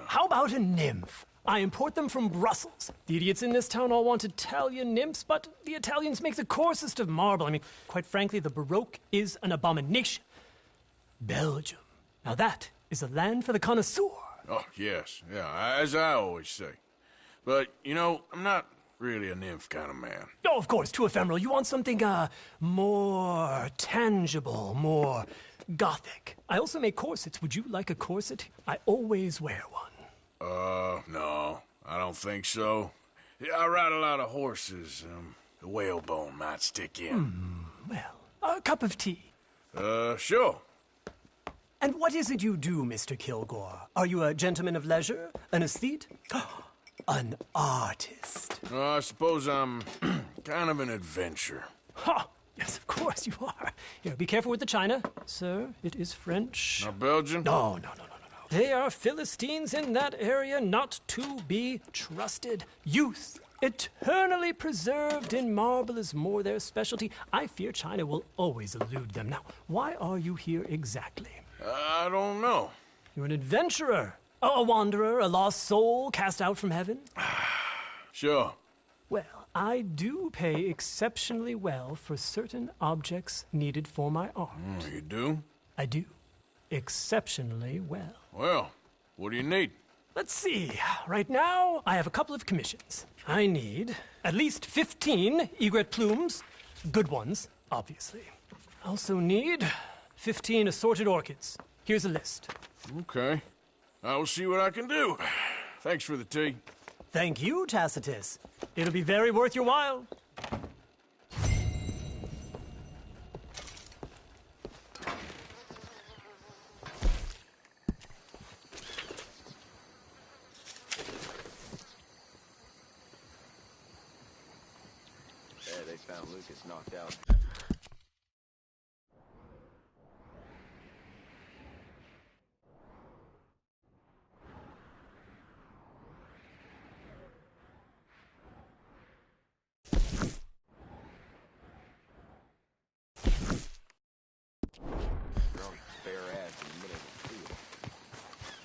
How about a nymph? I import them from Brussels. The idiots in this town all want Italian nymphs, but the Italians make the coarsest of marble. I mean, quite frankly, the Baroque is an abomination. Belgium. Now that is a land for the connoisseur. Oh, yes. Yeah, as I always say. But, you know, I'm not really a nymph kind of man. Oh, of course, too ephemeral. You want something, more tangible, more gothic. I also make corsets. Would you like a corset? I always wear one. No, I don't think so. Yeah, I ride a lot of horses. The whalebone might stick in. Well, a cup of tea. Sure. And what is it you do, Mr. Kilgore? Are you a gentleman of leisure? An aesthete? An artist? I suppose I'm kind of an adventurer. Ha! Yes, of course you are. Here, be careful with the china. Sir, it is French. Not Belgian? No. They are Philistines in that area, not to be trusted. Youth, eternally preserved in marble, is more their specialty. I fear China will always elude them. Now, why are you here exactly? I don't know. You're an adventurer, a wanderer, a lost soul cast out from heaven? Sure. Well, I do pay exceptionally well for certain objects needed for my art. You do? I do. Exceptionally well. Well, what do you need? Let's see. Right now, I have a couple of commissions. I need at least 15 egret plumes. Good ones, obviously. I also need 15 assorted orchids. Here's a list. Okay. I will see what I can do. Thanks for the tea. Thank you, Tacitus. It'll be very worth your while. They found Lucas knocked out.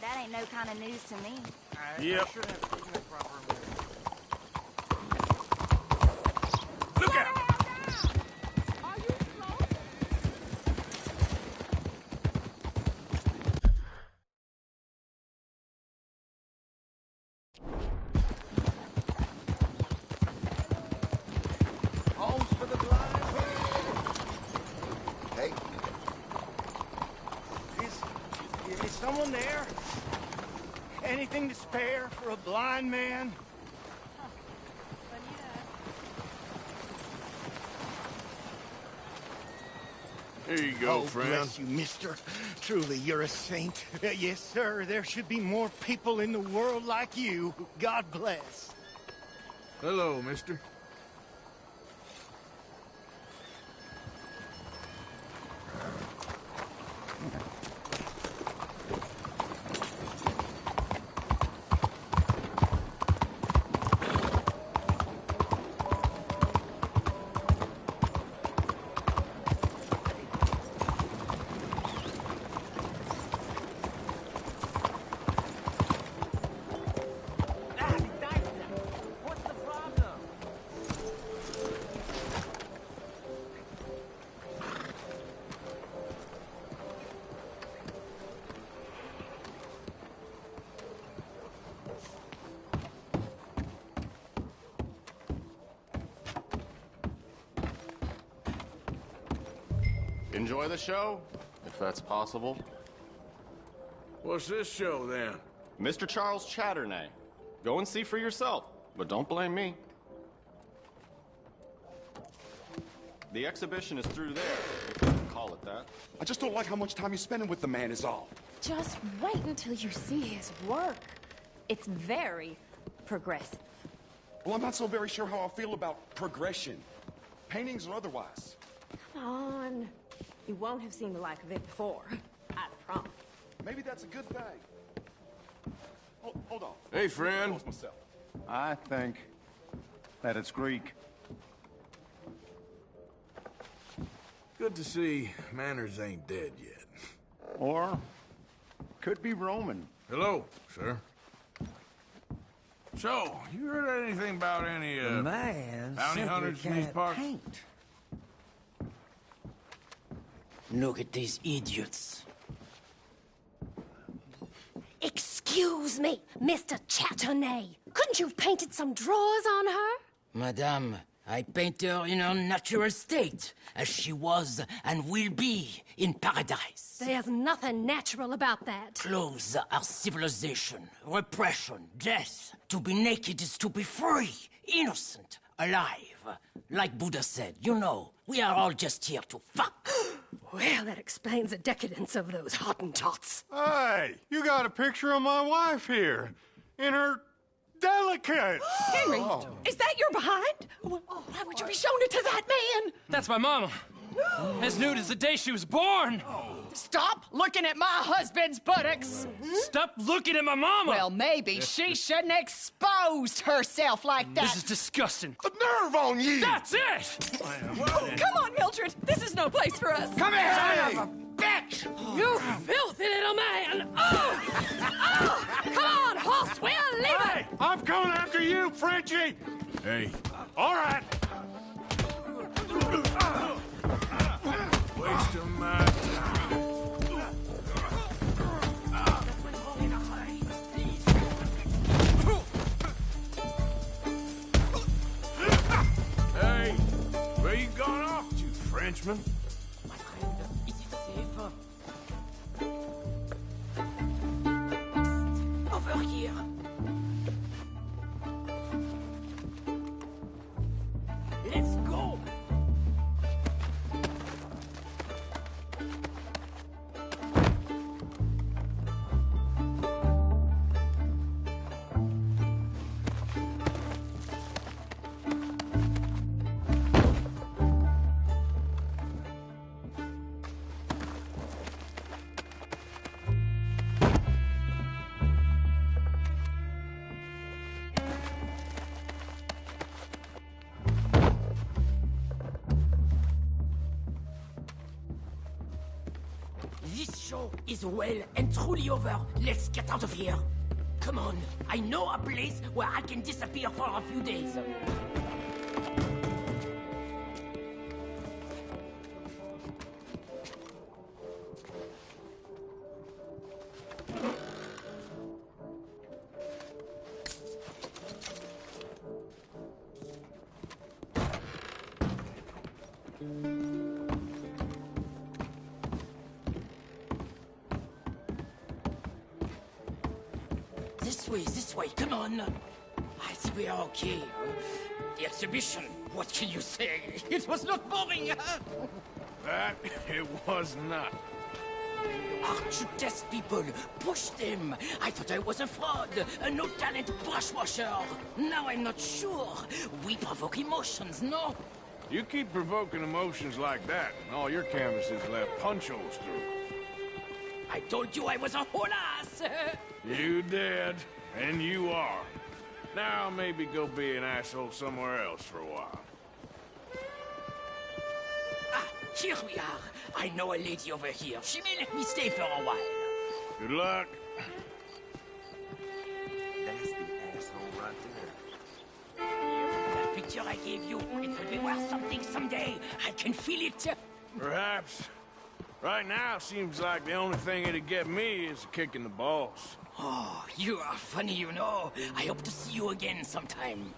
That ain't no kind of news to me. Yep. Should have taken a proper Look out! Homes for the blind. Hey. Is someone there? Anything to spare for a blind man? Here you go, Oh, friend. bless you, mister. Truly, you're a saint. Yes, sir. There should be more people in the world like you. God bless. Hello, mister. enjoy the show, if that's possible. What's this show, then? Mr. Charles Chatternay. Go and see for yourself, but don't blame me. The exhibition is through there, if you can call it that. I just don't like how much time you're spending with the man is all. Just wait until you see his work. It's very progressive. Well, I'm not so very sure how I feel about progression. Paintings or otherwise. Come on. You won't have seen the like of it before. I promise. Maybe that's a good thing. Hold on. Hey, friend. I think that it's Greek. Good to see Manners ain't dead yet. Or could be Roman. Hello, sir. So, you heard anything about any, man bounty simply hunters in these can't parts? paint. Look at these idiots. Excuse me, Mr. Chatternay. Couldn't you have painted some drawers on her? Madame, I paint her in her natural state, as she was and will be in paradise. There's nothing natural about that. Clothes are civilization, repression, death. To be naked is to be free, innocent, alive. Like Buddha said, you know, we are all just here to fuck. Well, that explains the decadence of those Hottentots. Hey, you got a picture of my wife here. In her delicates. Henry, is that your behind? Why would you be showing it to that man? That's my mama. As nude as the day she was born. Stop looking at my husband's buttocks. Stop looking at my mama. Well, maybe she shouldn't have exposed herself like that. This is disgusting. A nerve on you! That's it! Come on, Mildred. This is no place for us. Come here! Son of a bitch! You filthy little man! Oh! Come on, horse, we're leaving! I'm coming after you, Frenchie! Hey. All right. Waste of my time. Hey, where you gone off to, Frenchman? My friend, is it safe? Over here. Let's go! This show is well and truly over. Let's get out of here. Come on, I know a place where I can disappear for a few days. This way, come on. I think we are okay. The exhibition, what can you say? It was not boring. That it was not. Art should test people, push them. I thought I was a fraud, a no-talent brushwasher. Now I'm not sure. We provoke emotions, no? You keep provoking emotions like that, and all your canvases left punch holes through. I told you I was a whole ass. You did, and you are. Now maybe go be an asshole somewhere else for a while. Ah, here we are. I know a lady over here. She may let me stay for a while. Good luck. That's the asshole right there. That picture I gave you, it will be worth something someday. I can feel it. Perhaps. Right now, seems like the only thing it'd get me is a kick in the balls. Oh, you are funny, you know. I hope to see you again sometime.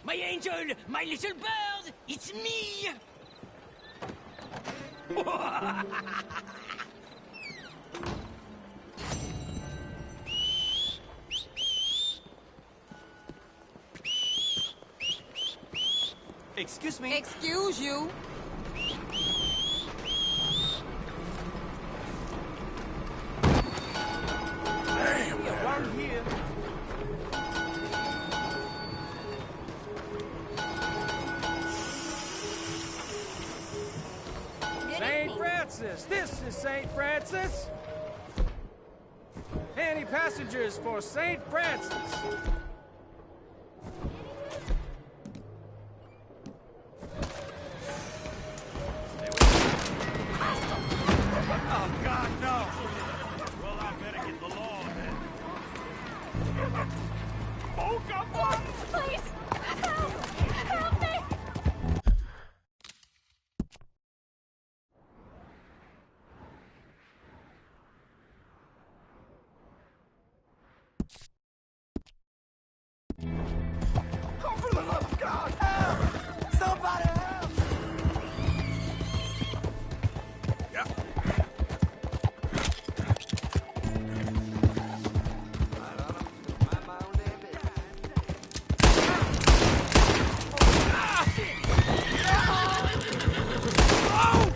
My angel, my little bird, it's me! Excuse me. Excuse you. Damn, Around here. St. Francis! This is St. Francis! Any passengers for St. Francis? Oh, God, no! Well, I better get the law then. Oh, come on! Please! Help! Help me! Oh, for the love of God, help! Somebody help!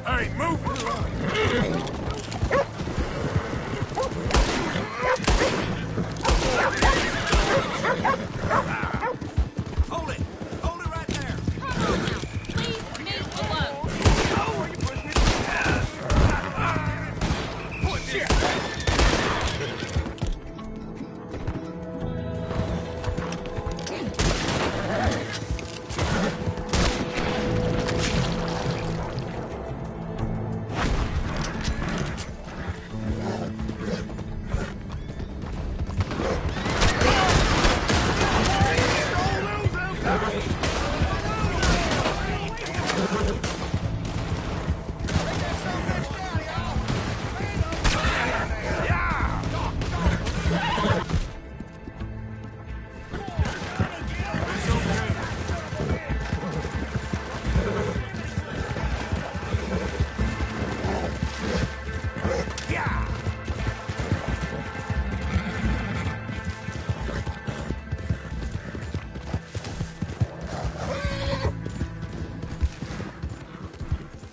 Hey, move! Hold it! Hold it right there! Leave me alone. Oh, you pushing it? Push it!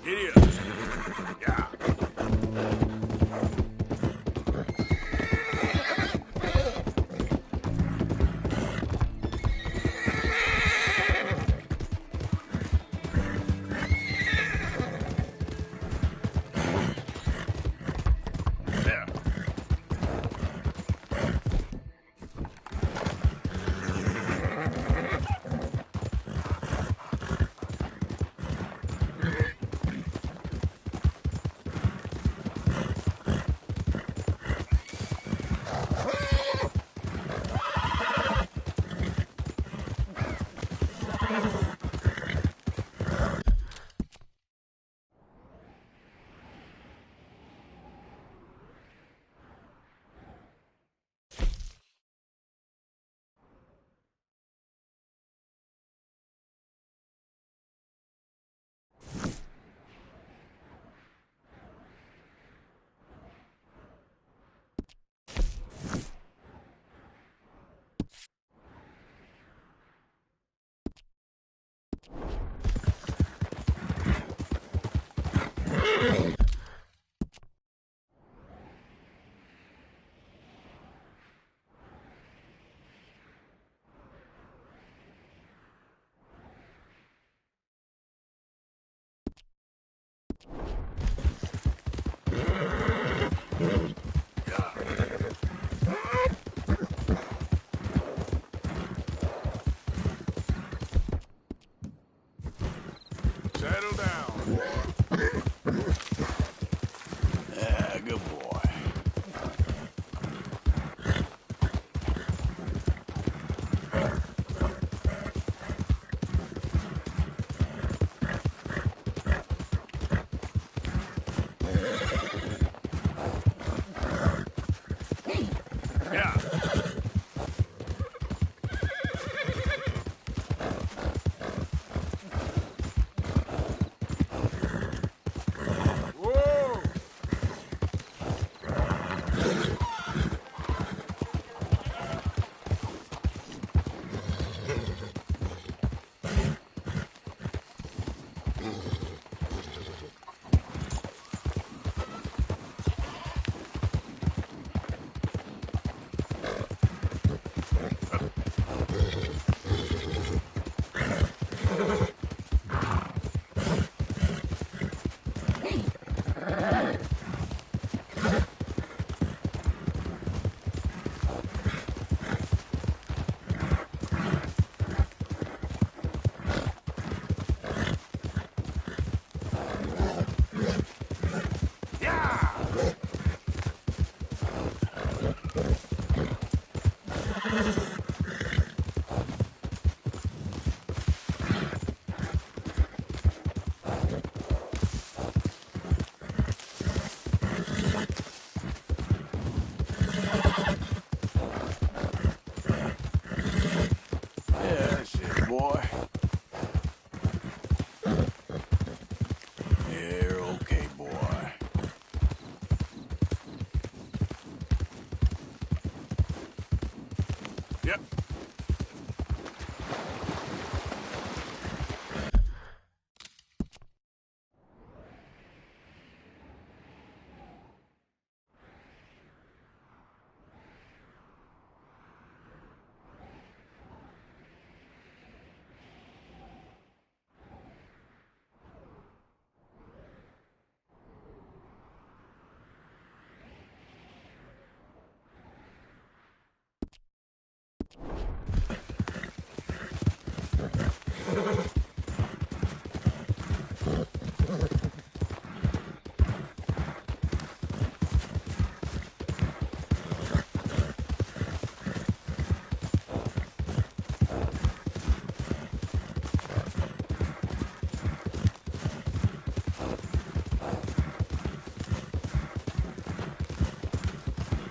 Giddy up. Yeah. There. Settle down. Yeah, good boy. Yeah. That's it, boy. You're okay, boy. Yep.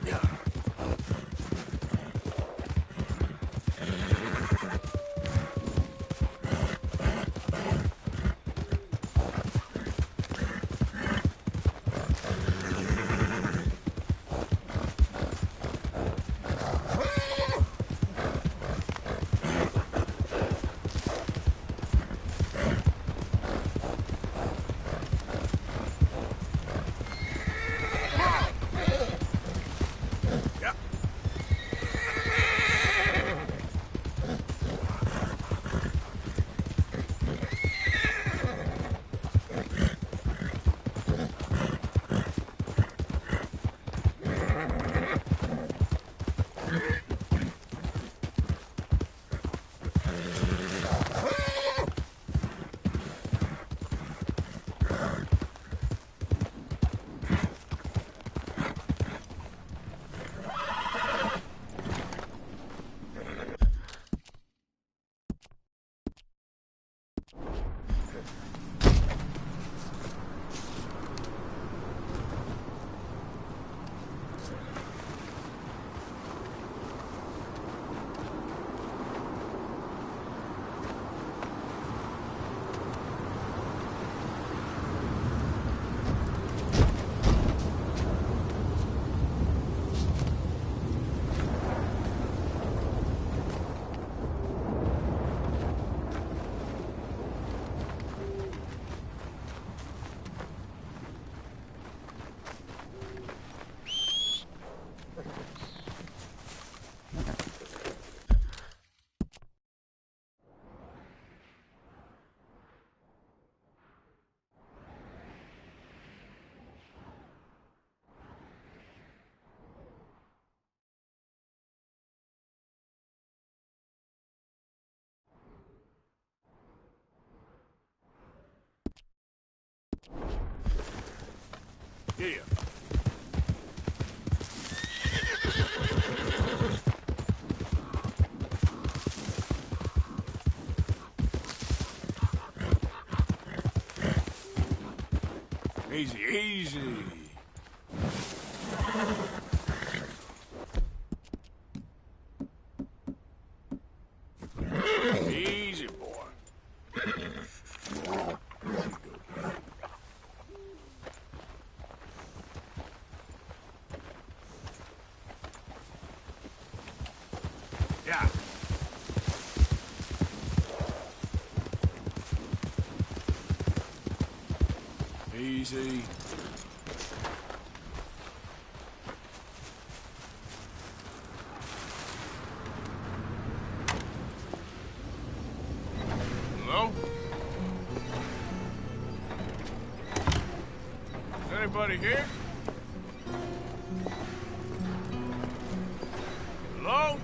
Yeah. Easy, easy. Easy, boy. Yeah. Easy. Hello? Anybody here? Hello?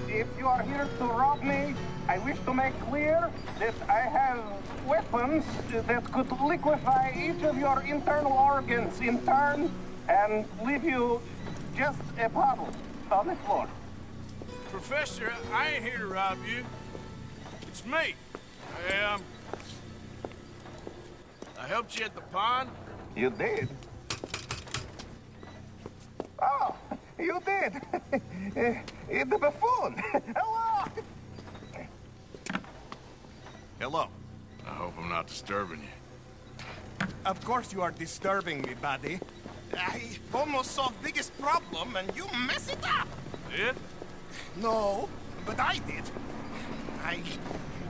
If you are here to rob me, I wish to make clear that I have weapons that could liquefy each of your internal organs in turn and leave you just a puddle on the floor. Professor, I ain't here to rob you. It's me. I helped you at the pond. You did? Oh, you did. The buffoon. Hello. Hello. I hope I'm not disturbing you. Of course you are disturbing me, buddy. I almost solved biggest problem and you mess it up. Did? No, but I did. I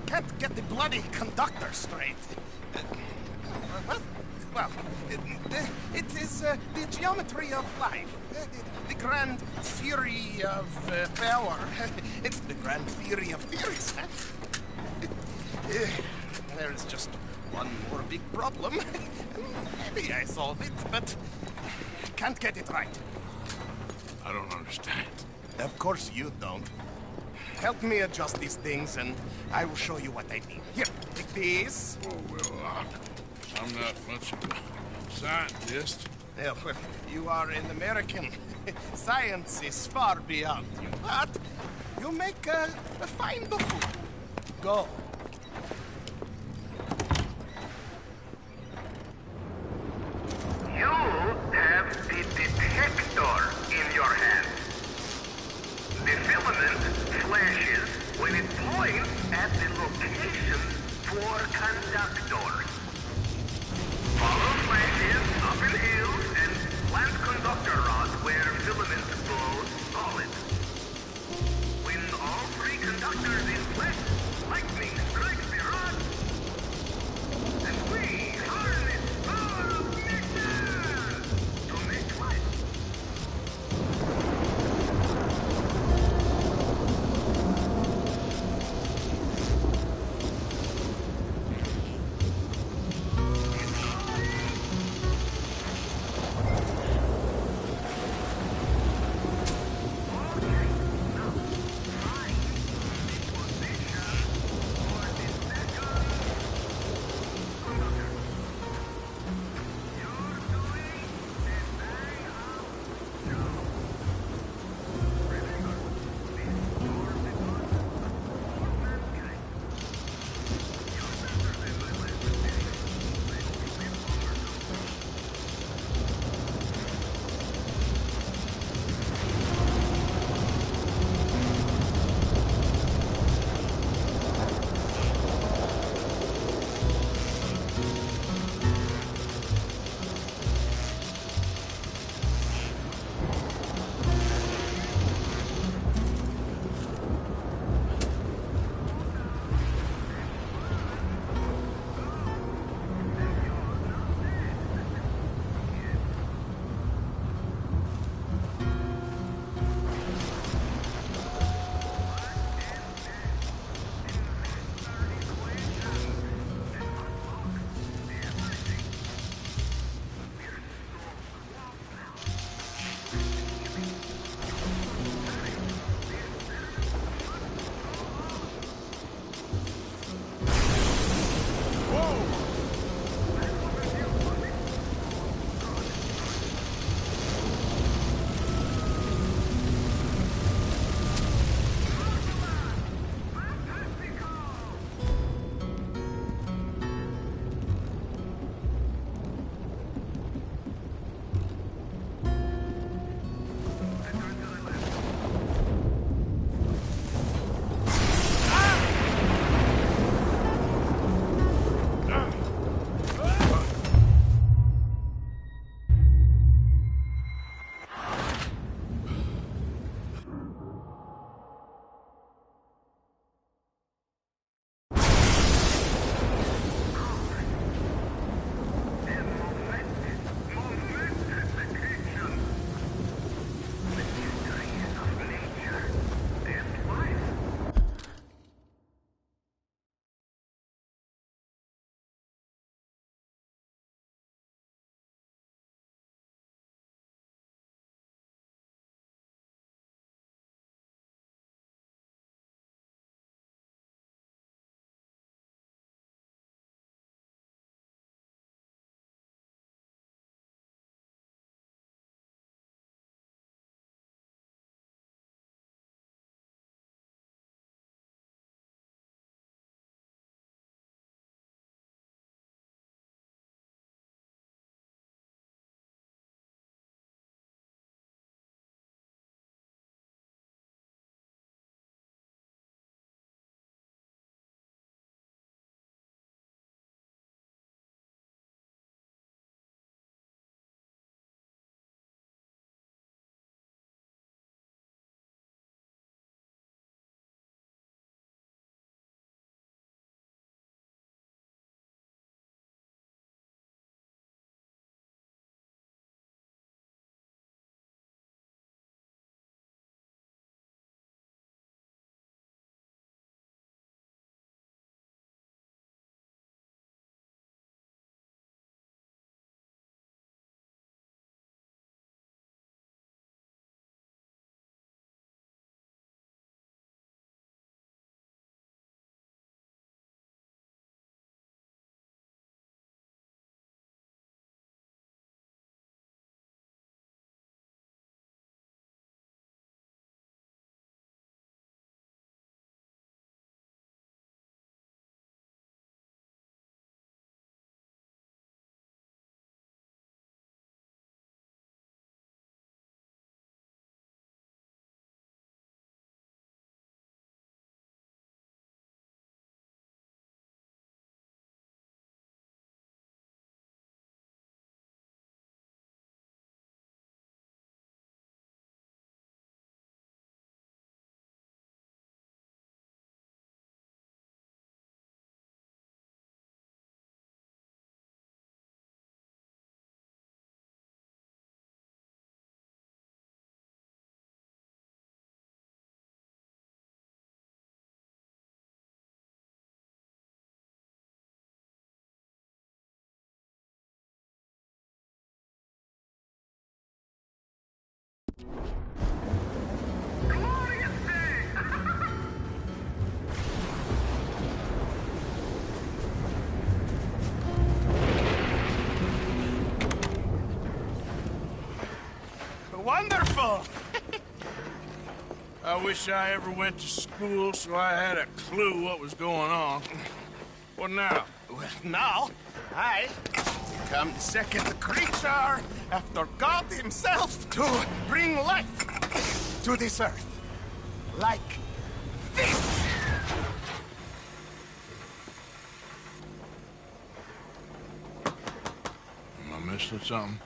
can't get the bloody conductor straight. Well, it is the geometry of life. The grand theory of power. It's the grand theory of theories. There is just one more big problem. Maybe I solve it, but can't get it right. I don't understand. Of course you don't. Help me adjust these things, and I will show you what I mean. Here, take this. Oh, well, I'm not much of a scientist. Yeah, well, you are an American. Science is far beyond you, but you make a fine buffoon. Go. You have the detector in your hand. The filament flashes when it points at the location for conductors. Follow flashes up in hills and plant conductor rods where filament flows solid. When all three conductors is wet, lightning Wonderful! I wish I ever went to school so I had a clue what was going on. What now? Well, now, I become the second creature after God himself to bring life to this earth. Like this! Am I missing something?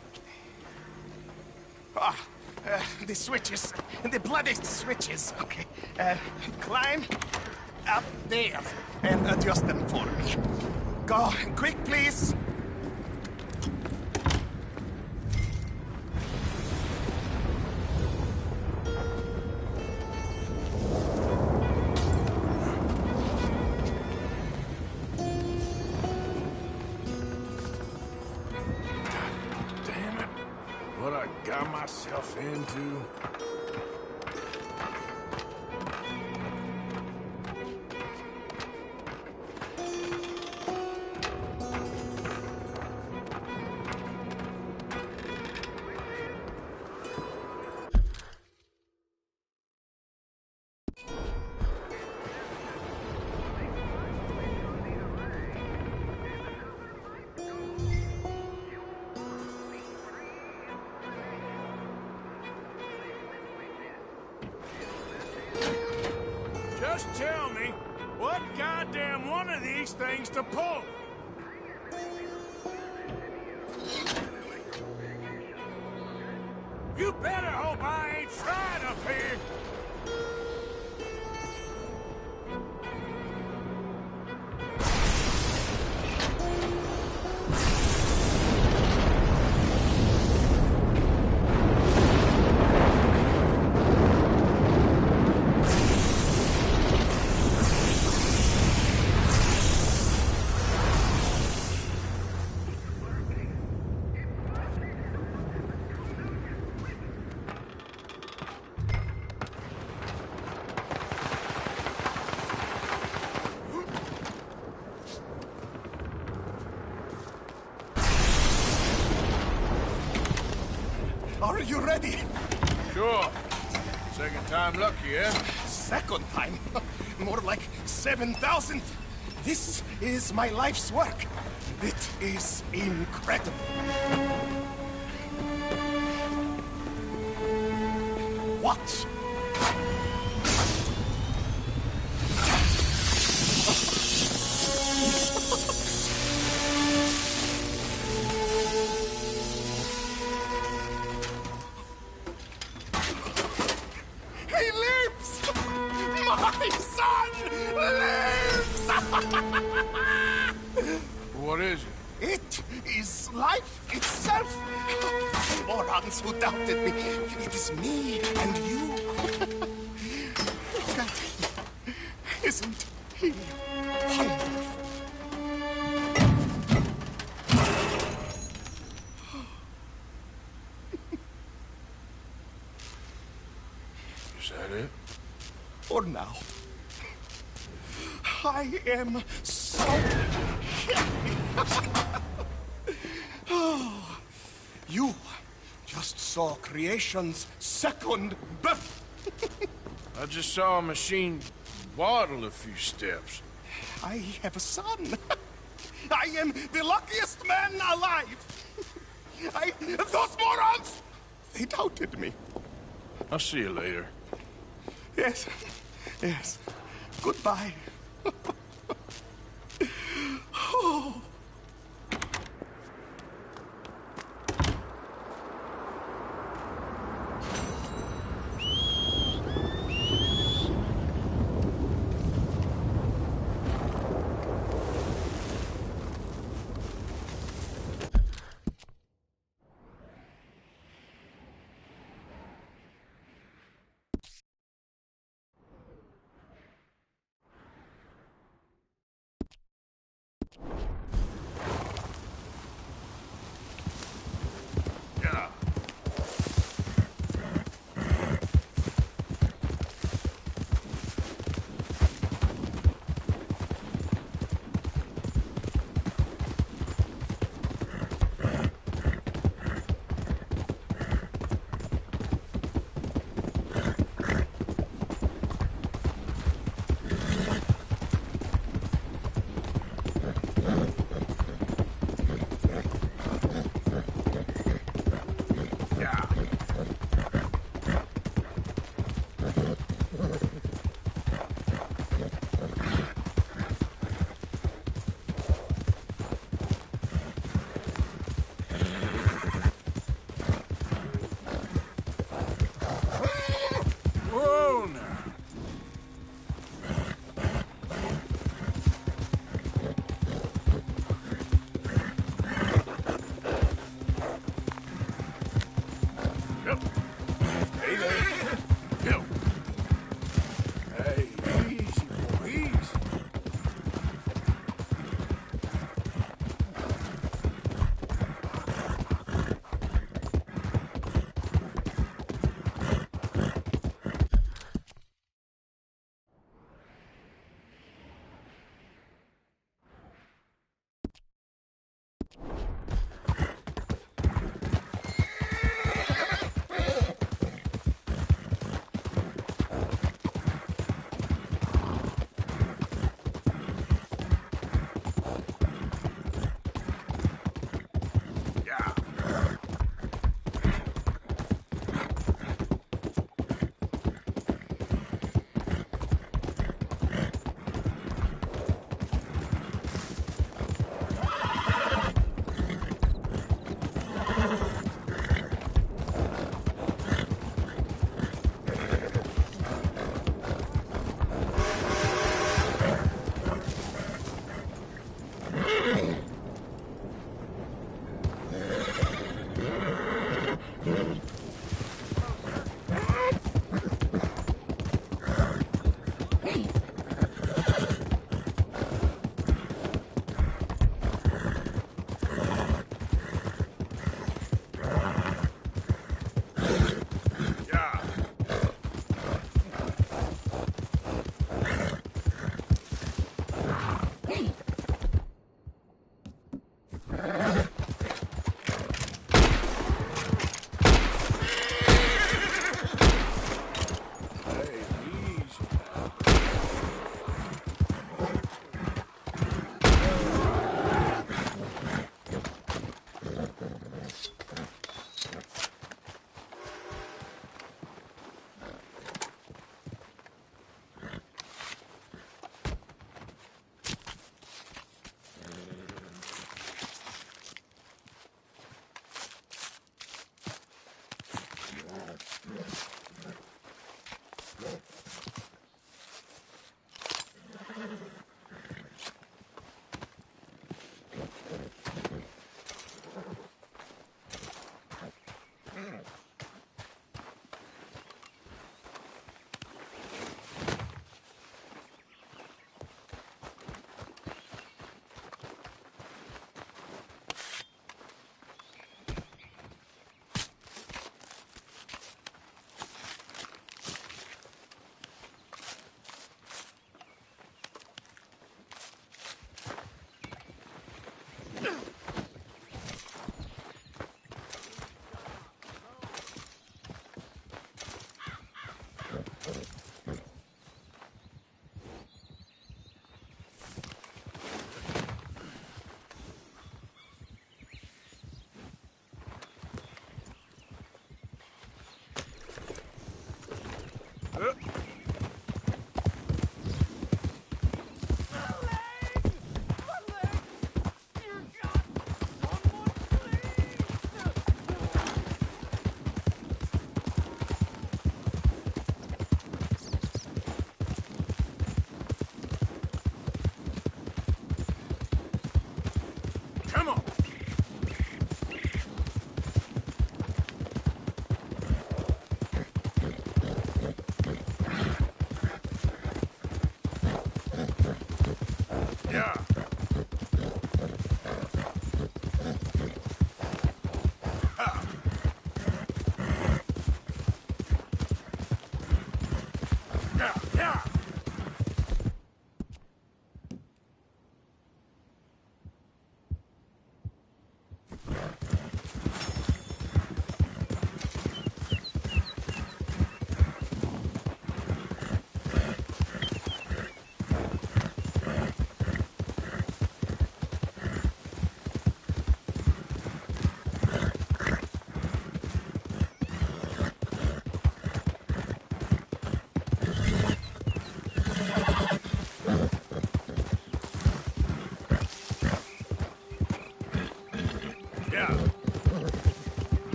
The switches. The bloody switches. Okay. Climb up there and adjust them for me. Go quick, please. Damn it. What I got myself into. Just tell me what goddamn one of these things to pull. You better hope I ain't fried up here. Are you ready? Sure. Second time lucky, eh? Second time? More like 7,000. This is my life's work. It is incredible. Watch. He lives! My son lives! What is it? It is life itself. Morons who doubted me. It is me and you. Look at him. Isn't he wonderful? Is that it? For now. I am so happy. Oh, you just saw creation's second birth. I just saw a machine waddle a few steps. I have a son. I am the luckiest man alive. Those morons, they doubted me. I'll see you later. Yes, yes. Goodbye. Oh.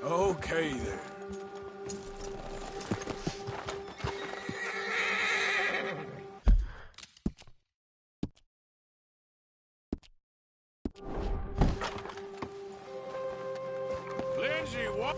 Okay, then. Lindsay, what?